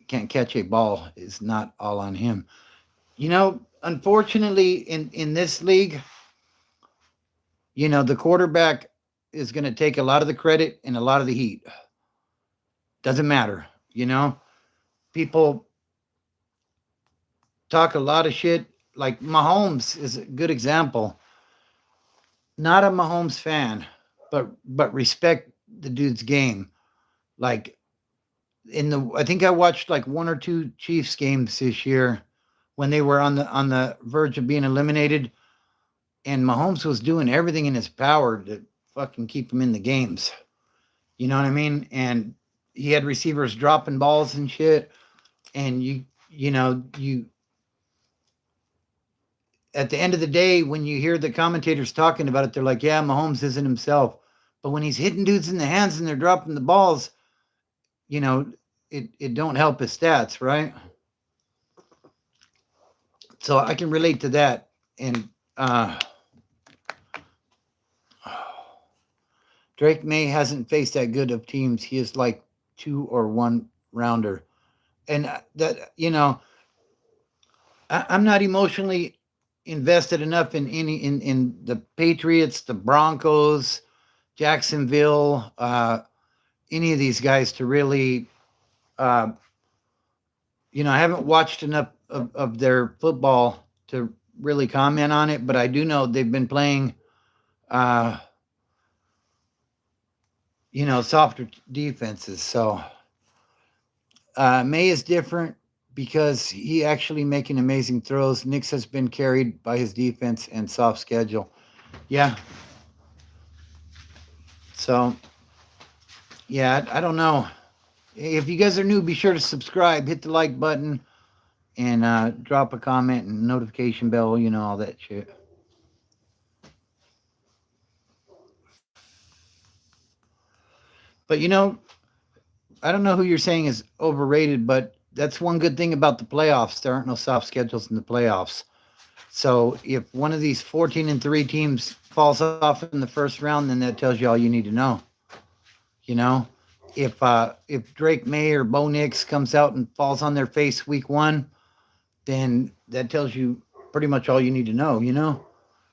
Can't catch a ball is not all on him. Unfortunately, in this league, the quarterback is going to take a lot of the credit and a lot of the heat. Doesn't matter. People talk a lot of shit. Like Mahomes is a good example. Not a Mahomes fan, but respect the dude's game. Like I think I watched like one or two Chiefs games this year when they were on the verge of being eliminated, and Mahomes was doing everything in his power to fucking keep him in the games. You know what I mean? And he had receivers dropping balls and shit, and you at the end of the day, when you hear the commentators talking about it, they're like, yeah, Mahomes isn't himself. But when he's hitting dudes in the hands and they're dropping the balls, it don't help his stats, right? So I can relate to that. And Drake May hasn't faced that good of teams. He is like 2 or 1 rounder. And that, I'm not emotionally invested enough in the Patriots, the Broncos, Jacksonville, any of these guys to really, I haven't watched enough of their football to really comment on it, but I do know they've been playing, softer defenses. So May is different because he actually making amazing throws. Nix has been carried by his defense and soft schedule. Yeah. So, yeah, I don't know. If you guys are new, be sure to subscribe, hit the like button, and drop a comment and notification bell, all that shit. But, I don't know who you're saying is overrated, but that's one good thing about the playoffs. There aren't no soft schedules in the playoffs. So if one of these 14-3 teams falls off in the first round, then that tells you all you need to know. If Drake May or Bo Nix comes out and falls on their face week 1, then that tells you pretty much all you need to know.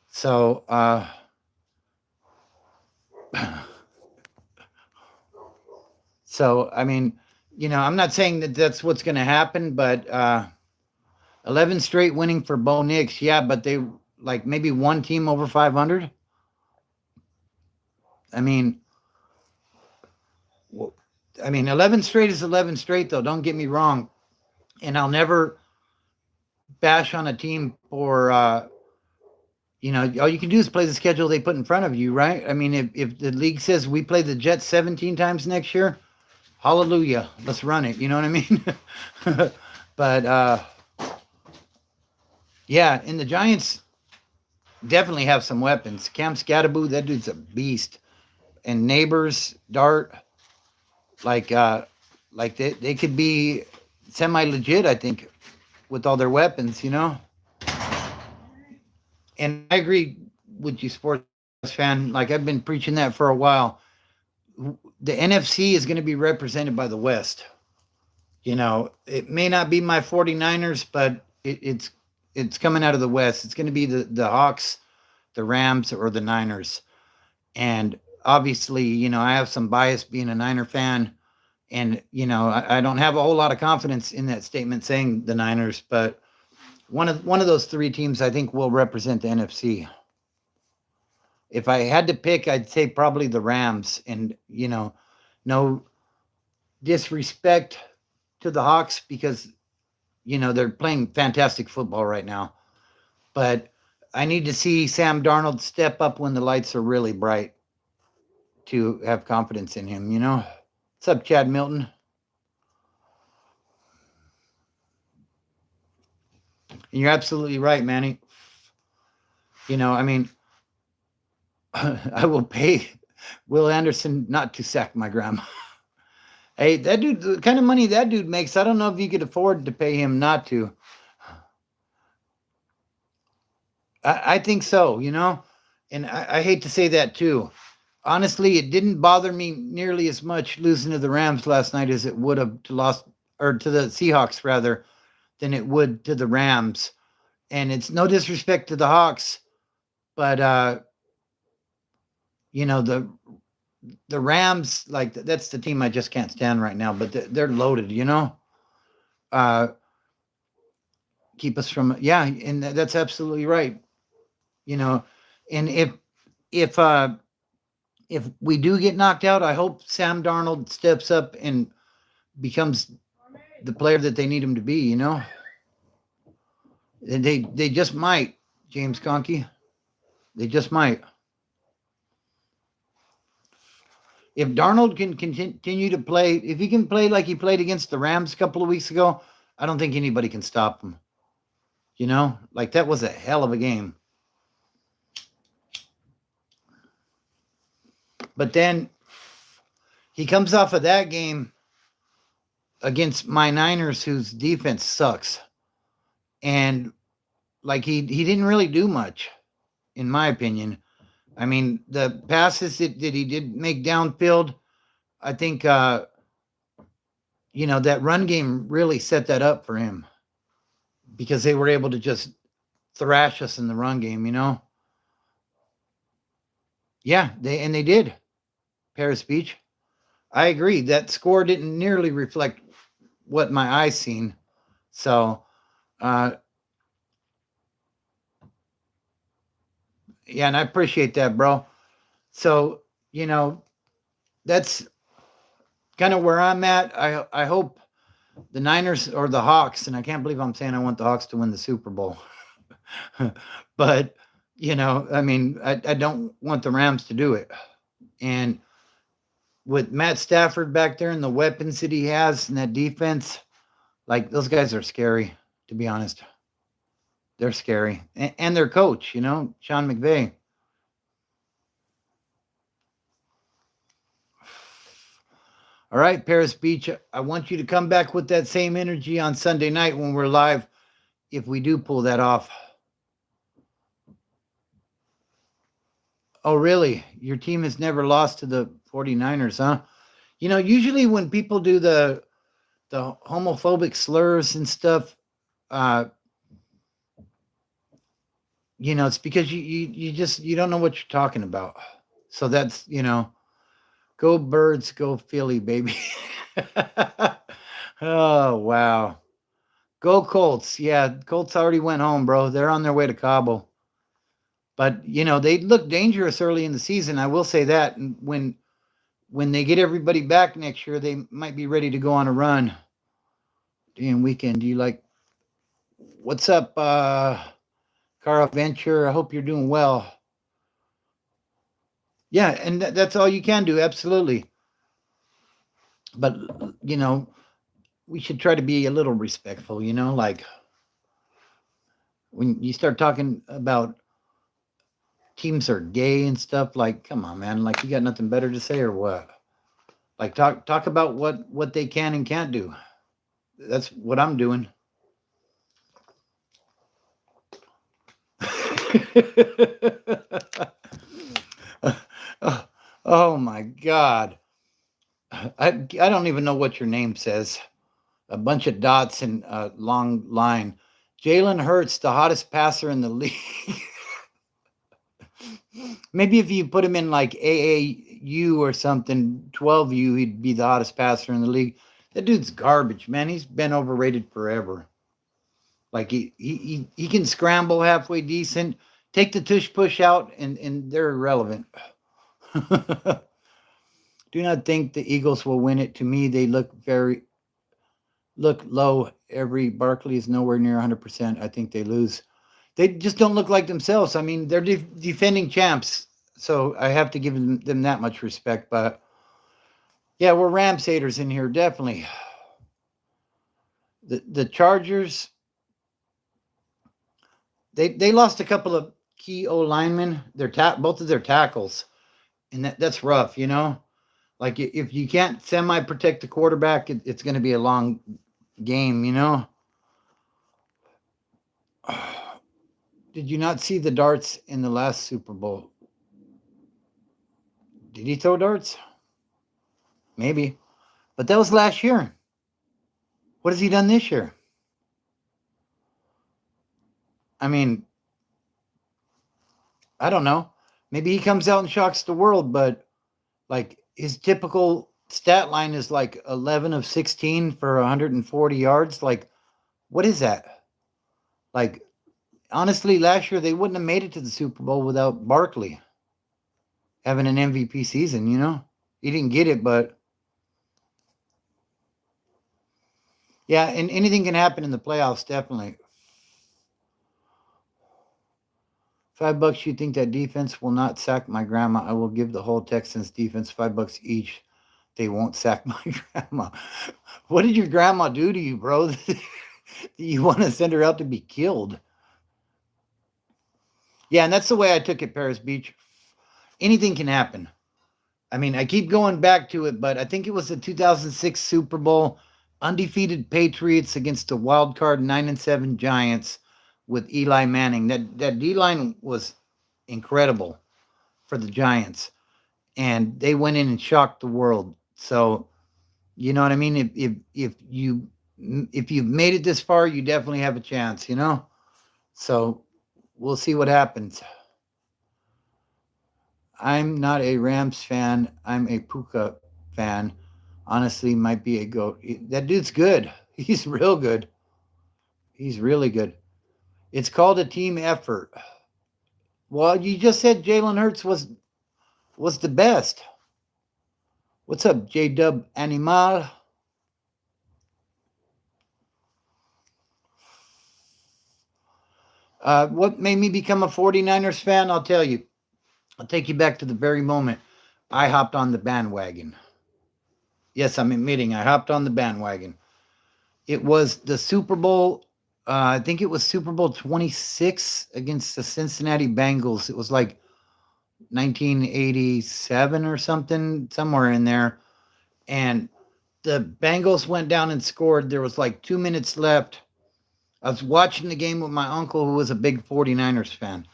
So I mean, I'm not saying that that's what's going to happen, but 11 straight winning for Bo Nix. Yeah, but they like maybe one team over 500. I mean, 11 straight is 11 straight, though. Don't get me wrong. And I'll never bash on a team for, all you can do is play the schedule they put in front of you, right? I mean, if the league says we play the Jets 17 times next year, hallelujah, let's run it. You know what I mean? But, yeah, and the Giants definitely have some weapons. Cam Scatterboo, that dude's a beast. and Neighbors, Dart, like they could be semi legit, I think, with all their weapons, you know. And I agree with you, sports fan. Like I've been preaching that for a while. The NFC is going to be represented by the West. You know, it may not be my 49ers, but it's coming out of the West. It's going to be the Hawks, the Rams, or the Niners. And obviously, you know, I have some bias being a Niner fan. And, you know, I don't have a whole lot of confidence in that statement saying the Niners, but one of those three teams I think will represent the NFC. If I had to pick, I'd say probably the Rams. And, you know, no disrespect to the Hawks because, you know, they're playing fantastic football right now. But I need to see Sam Darnold step up when the lights are really bright to have confidence in him, you know? What's up, Chad Milton? And you're absolutely right, Manny. You know, I mean, I will pay Will Anderson not to sack my grandma. Hey, that dude, the kind of money that dude makes, I don't know if you could afford to pay him not to. I think so, you know? And I hate to say that too. Honestly, it didn't bother me nearly as much losing to the Rams last night as it would have to the Seahawks rather than it would to the Rams. And it's no disrespect to the Hawks, but you know, the Rams, like that's the team I just can't stand right now, but they're loaded, you know. Keep us from and that's absolutely right. You know, and if we do get knocked out, I hope Sam Darnold steps up and becomes the player that they need him to be, you know. And they just might, James Conkey. They just might. If Darnold can continue to play, if he can play like he played against the Rams a couple of weeks ago, I don't think anybody can stop him. You know, like that was a hell of a game. But then he comes off of that game against my Niners, whose defense sucks. And like he didn't really do much, in my opinion. I mean, the passes that he did make downfield, I think, you know, that run game really set that up for him because they were able to just thrash us in the run game, you know? Yeah, they did. Paris Beach. I agree. That score didn't nearly reflect what my eyes seen. So, yeah, and I appreciate that, bro. So, you know, that's kind of where I'm at. I hope the Niners or the Hawks, and I can't believe I'm saying I want the Hawks to win the Super Bowl. But, you know, I mean, I don't want the Rams to do it. And with Matt Stafford back there and the weapons that he has and that defense, like those guys are scary, to be honest. They're scary. And their coach, you know, Sean McVay. All right, Paris Beach, I want you to come back with that same energy on Sunday night when we're live, if we do pull that off. Oh, really? Your team has never lost to the 49ers, huh? You know, usually when people do the homophobic slurs and stuff, you know, it's because you don't know what you're talking about. So that's, you know, go Birds, go Philly, baby. Oh, wow. Go Colts. Yeah, Colts already went home, bro. They're on their way to Cabo. But, you know, they look dangerous early in the season. I will say that. And when they get everybody back next year, they might be ready to go on a run. Damn weekend. Do you like, what's up, Carl Venture? I hope you're doing well. Yeah, and that's all you can do. Absolutely. But, you know, we should try to be a little respectful, you know, like when you start talking about teams are gay and stuff. Like, come on, man. Like, you got nothing better to say or what? Like, talk about what they can and can't do. That's what I'm doing. Oh my God. I don't even know what your name says. A bunch of dots and a long line. Jalen Hurts, the hottest passer in the league. Maybe if you put him in like AAU or something, 12U, he'd be the hottest passer in the league. That dude's garbage, man. He's been overrated forever. Like he can scramble halfway decent, take the tush push out, and they're irrelevant. Do not think the Eagles will win it. To me, they look low. Every Barkley is nowhere near 100%. I think they lose. They just don't look like themselves. I mean, they're defending champs, so I have to give them that much respect. But yeah, we're Rams haters in here, definitely. The Chargers, they lost a couple of key O linemen. Both of their tackles, and that's rough, you know. Like if you can't semi protect the quarterback, it's going to be a long game, you know. Did you not see the darts in the last Super Bowl? Did he throw darts? Maybe. But that was last year. What has he done this year? I mean, I don't know. Maybe he comes out and shocks the world, but like his typical stat line is like 11 of 16 for 140 yards. Like, what is that? Like, honestly, last year they wouldn't have made it to the Super Bowl without Barkley having an MVP season, you know? He didn't get it, but yeah, and anything can happen in the playoffs, definitely. $5, you think that defense will not sack my grandma? I will give the whole Texans defense $5 each. They won't sack my grandma. What did your grandma do to you, bro? You want to send her out to be killed? Yeah, and that's the way I took it, Paris Beach. Anything can happen. I mean, I keep going back to it, but I think it was the 2006 Super Bowl, undefeated Patriots against the wild card 9-7 Giants with Eli Manning. That D line was incredible for the Giants, and they went in and shocked the world. So, you know what I mean? If you've made it this far, you definitely have a chance. You know. So we'll see what happens. I'm not a Rams fan. I'm a Puka fan. Honestly, might be a goat. That dude's good. He's real good. He's really good. It's called a team effort. Well, you just said Jalen Hurts was the best. What's up, J Dub Animal? What made me become a 49ers fan? I'll tell you. I'll take you back to the very moment I hopped on the bandwagon. Yes, I'm admitting I hopped on the bandwagon. It was the Super Bowl. I think it was Super Bowl 26 against the Cincinnati Bengals. It was like 1987 or something, somewhere in there. And the Bengals went down and scored. There was like 2 minutes left. I was watching the game with my uncle, who was a big 49ers fan.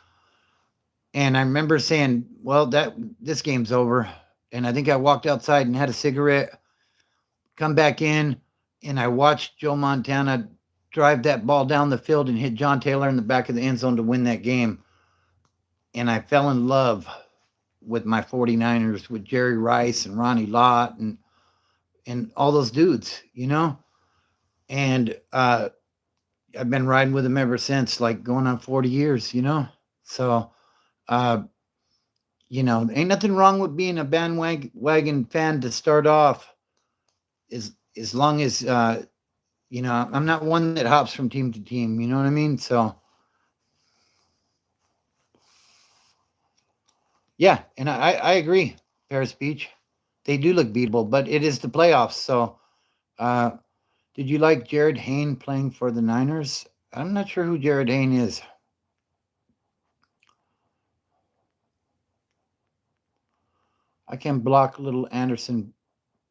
And I remember saying, well, this game's over. And I think I walked outside and had a cigarette, come back in, and I watched Joe Montana drive that ball down the field and hit John Taylor in the back of the end zone to win that game. And I fell in love with my 49ers, with Jerry Rice and Ronnie Lott and all those dudes, you know? And I've been riding with them ever since, like going on 40 years, you know? So, you know, ain't nothing wrong with being a bandwagon fan to start off, as long as you know, I'm not one that hops from team to team, you know what I mean? So yeah, and I agree, Paris Beach. They do look beatable, but it is the playoffs. So did you like Jared Hayne playing for the Niners? I'm not sure who Jared Hayne is. I can block little Anderson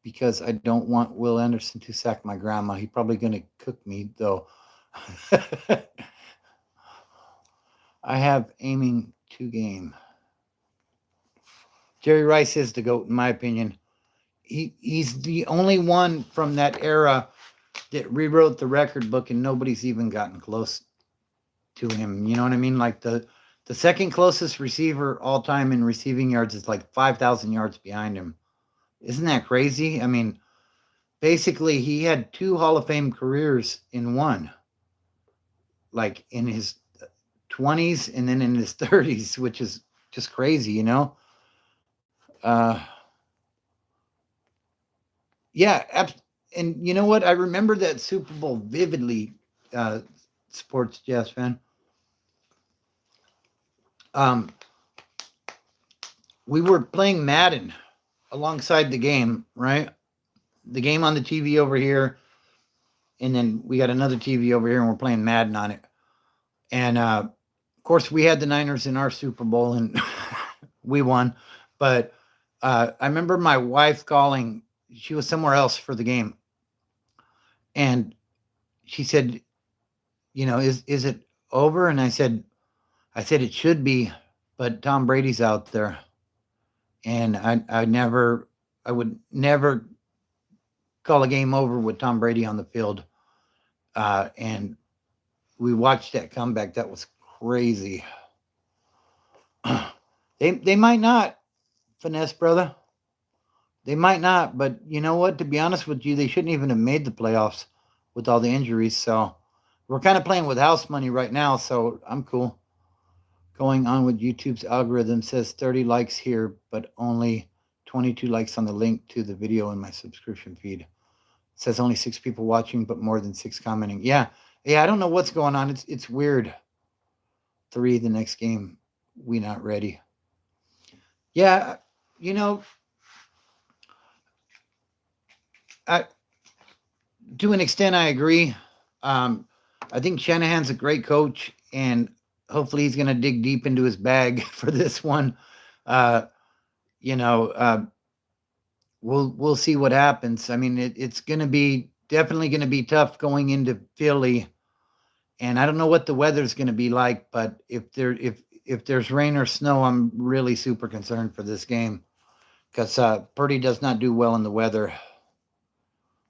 because I don't want Will Anderson to sack my grandma. He's probably going to cook me, though. I have aiming to game. Jerry Rice is the GOAT, in my opinion. He's the only one from that era that rewrote the record book, and nobody's even gotten close to him. You know what I mean? Like the second closest receiver all time in receiving yards is like 5,000 yards behind him. Isn't that crazy? I mean, basically, he had 2 Hall of Fame careers in one, like in his 20s and then in his 30s, which is just crazy, you know? Yeah, and you know what? I remember that Super Bowl vividly, sports jazz fan. We were playing Madden alongside the game, right? The game on the TV over here, and then we got another TV over here, and we're playing Madden on it. And of course, we had the Niners in our Super Bowl, and we won. But I remember my wife calling. She was somewhere else for the game, and she said, "You know, is it over?" And I said, "It should be, but Tom Brady's out there." And I would never call a game over with Tom Brady on the field. And we watched that comeback. That was crazy. They might not, Finesse brother. They might not, but you know what? To be honest with you, they shouldn't even have made the playoffs with all the injuries. So we're kind of playing with house money right now. So I'm cool. Going on with YouTube's algorithm says 30 likes here, but only 22 likes on the link to the video in my subscription feed. It says only 6 people watching, but more than 6 commenting. Yeah, I don't know what's going on. It's weird. 3 the next game. We not ready. Yeah, you know, to an extent, I agree. I think Shanahan's a great coach, and hopefully he's going to dig deep into his bag for this one. You know, we'll see what happens. I mean, it's going to be definitely going to be tough going into Philly, and I don't know what the weather's going to be like. But if there's rain or snow, I'm really super concerned for this game because Purdy does not do well in the weather.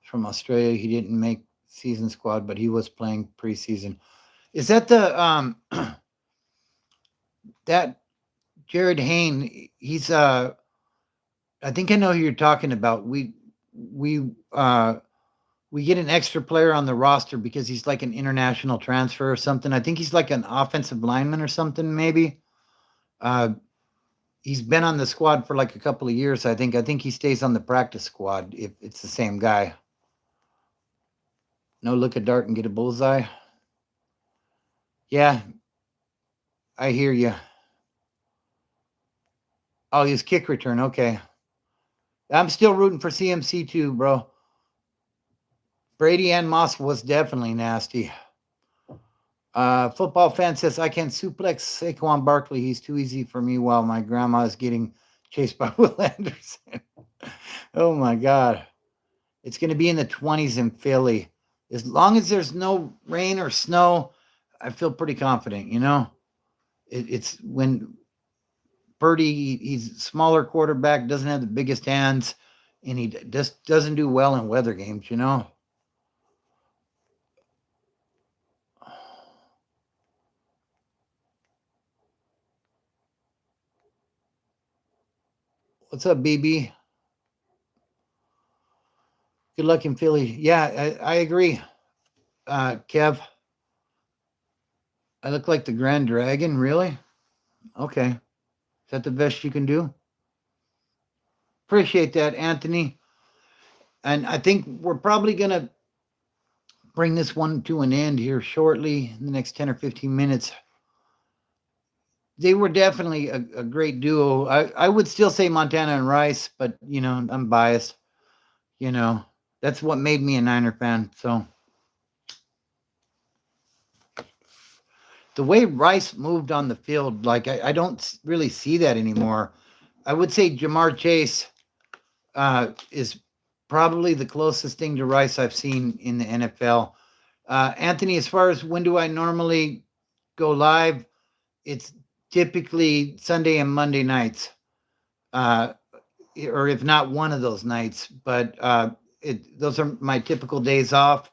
From Australia, he didn't make season squad, but he was playing preseason. Is that the that Jared Hayne? He's I think I know who you're talking about. We get an extra player on the roster because he's like an international transfer or something. I think he's like an offensive lineman or something, maybe. He's been on the squad for like a couple of years, I think. I think he stays on the practice squad if it's the same guy. No, look at dart and get a bullseye. Yeah, I hear you. Oh, his kick return. Okay. I'm still rooting for CMC too, bro. Brady and Moss was definitely nasty. Football fan says, I can't suplex Saquon Barkley. He's too easy for me while my grandma is getting chased by Will Anderson. Oh, my God. It's going to be in the 20s in Philly. As long as there's no rain or snow, I feel pretty confident, you know? It's when Purdy, he's a smaller quarterback, doesn't have the biggest hands, and he just doesn't do well in weather games, you know? What's up, BB? Good luck in Philly. Yeah, I agree. Kev, I look like the Grand Dragon, really? Okay. Is that the best you can do? Appreciate that, Anthony. And I think we're probably going to bring this one to an end here shortly in the next 10 or 15 minutes. They were definitely a great duo. I would still say Montana and Rice, but, you know, I'm biased. You know, that's what made me a Niner fan. So the way Rice moved on the field, like I don't really see that anymore. I would say Jamar Chase is probably the closest thing to Rice I've seen in the NFL. Anthony, as far as when do I normally go live, it's typically Sunday and Monday nights, uh, or if not one of those nights. But those are my typical days off.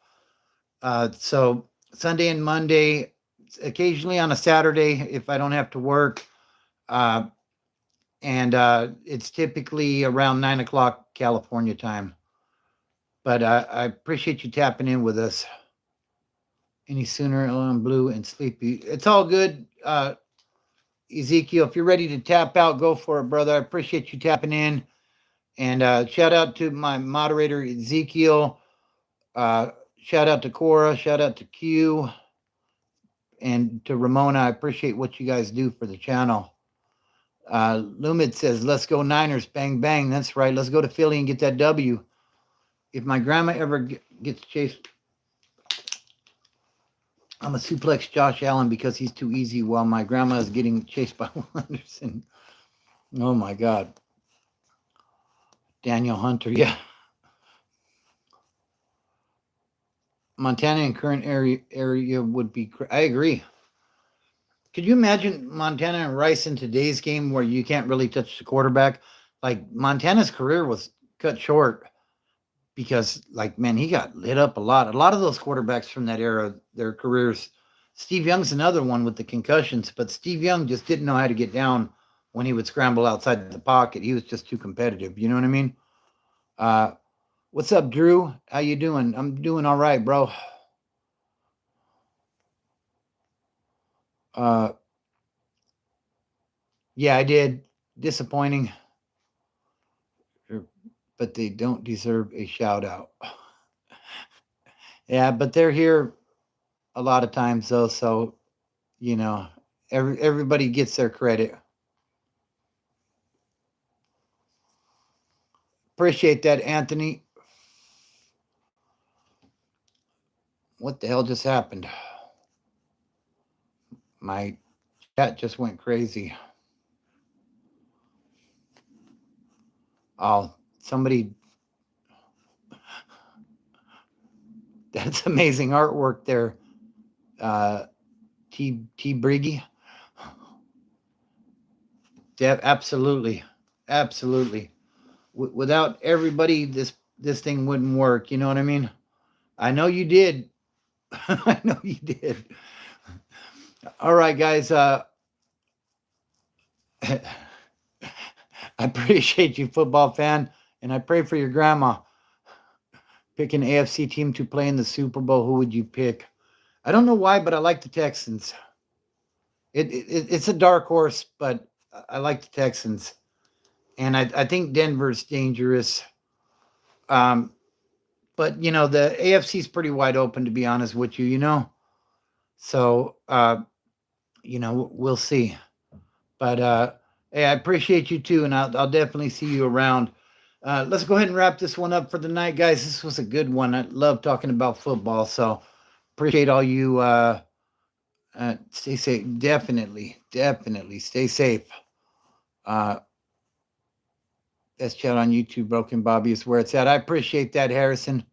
So Sunday and Monday, occasionally on a Saturday if I don't have to work. Uh, and it's typically around 9 o'clock California time. But I appreciate you tapping in with us. Any sooner, I'm blue and sleepy. It's all good. Ezekiel, if you're ready to tap out, go for it, brother. I appreciate you tapping in. And shout out to my moderator, Ezekiel. Shout out to Cora. Shout out to Q. And to Ramona. I appreciate what you guys do for the channel. Lumid says, let's go Niners. Bang, bang. That's right. Let's go to Philly and get that W. If my grandma ever gets chased, I'm a suplex Josh Allen because he's too easy while my grandma is getting chased by Will Anderson. Oh, my God. Daniel Hunter, yeah. Montana in current area would be, I agree. Could you imagine Montana and Rice in today's game where you can't really touch the quarterback? Like, Montana's career was cut short because, like, man, he got lit up a lot. A lot of those quarterbacks from that era, their careers. Steve Young's another one with the concussions, but Steve Young just didn't know how to get down when he would scramble outside the pocket. He was just too competitive. You know what I mean? What's up, Drew? How you doing? I'm doing all right, bro. Yeah, I did. Disappointing. But they don't deserve a shout out. Yeah, but they're here a lot of times though, so you know, everybody gets their credit. Appreciate that, Anthony. What the hell just happened? My chat just went crazy. Oh, somebody. That's amazing artwork there. T Briggy. Yeah, absolutely. Absolutely. Without everybody, this thing wouldn't work. You know what I mean? I know you did. I know you did. All right, guys. I appreciate you, football fan, and I pray for your grandma. Pick an AFC team to play in the Super Bowl. Who would you pick? I don't know why, but I like the Texans. It's a dark horse, but I like the Texans, and I think Denver's dangerous. But you know the AFC is pretty wide open, to be honest with you. You know, so you know we'll see. But hey, I appreciate you too, and I'll definitely see you around. Let's go ahead and wrap this one up for the night, guys. This was a good one. I love talking about football, so appreciate all you. Stay safe. Definitely stay safe. Best chat on YouTube, Broken Bobby is where it's at. I appreciate that, Harrison.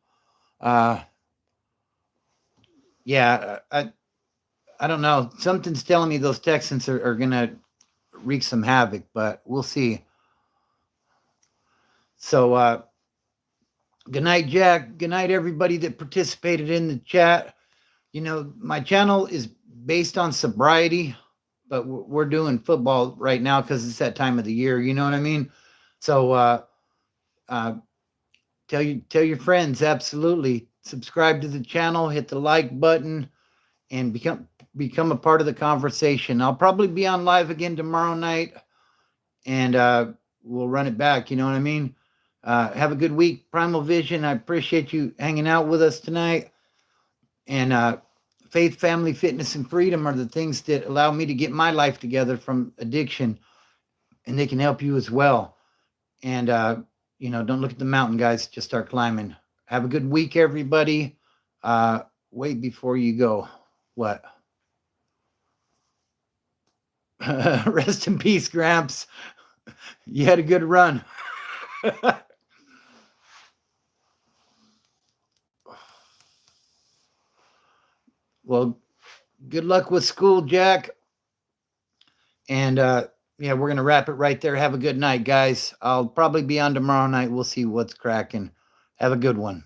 Yeah, I don't know. Something's telling me those Texans are gonna wreak some havoc, but we'll see. So good night, Jack. Good night, everybody that participated in the chat. You know, my channel is based on sobriety, but we're doing football right now because it's that time of the year. You know what I mean? So tell your friends, absolutely. Subscribe to the channel, hit the like button, and become a part of the conversation. I'll probably be on live again tomorrow night, and we'll run it back. You know what I mean? Have a good week, Primal Vision. I appreciate you hanging out with us tonight. And faith, family, fitness, and freedom are the things that allow me to get my life together from addiction, and they can help you as well. And you know, don't look at the mountain, guys. Just start climbing. Have a good week, everybody. Wait before you go. What? Rest in peace, Gramps. You had a good run. Well, good luck with school, Jack. And yeah, we're going to wrap it right there. Have a good night, guys. I'll probably be on tomorrow night. We'll see what's cracking. Have a good one.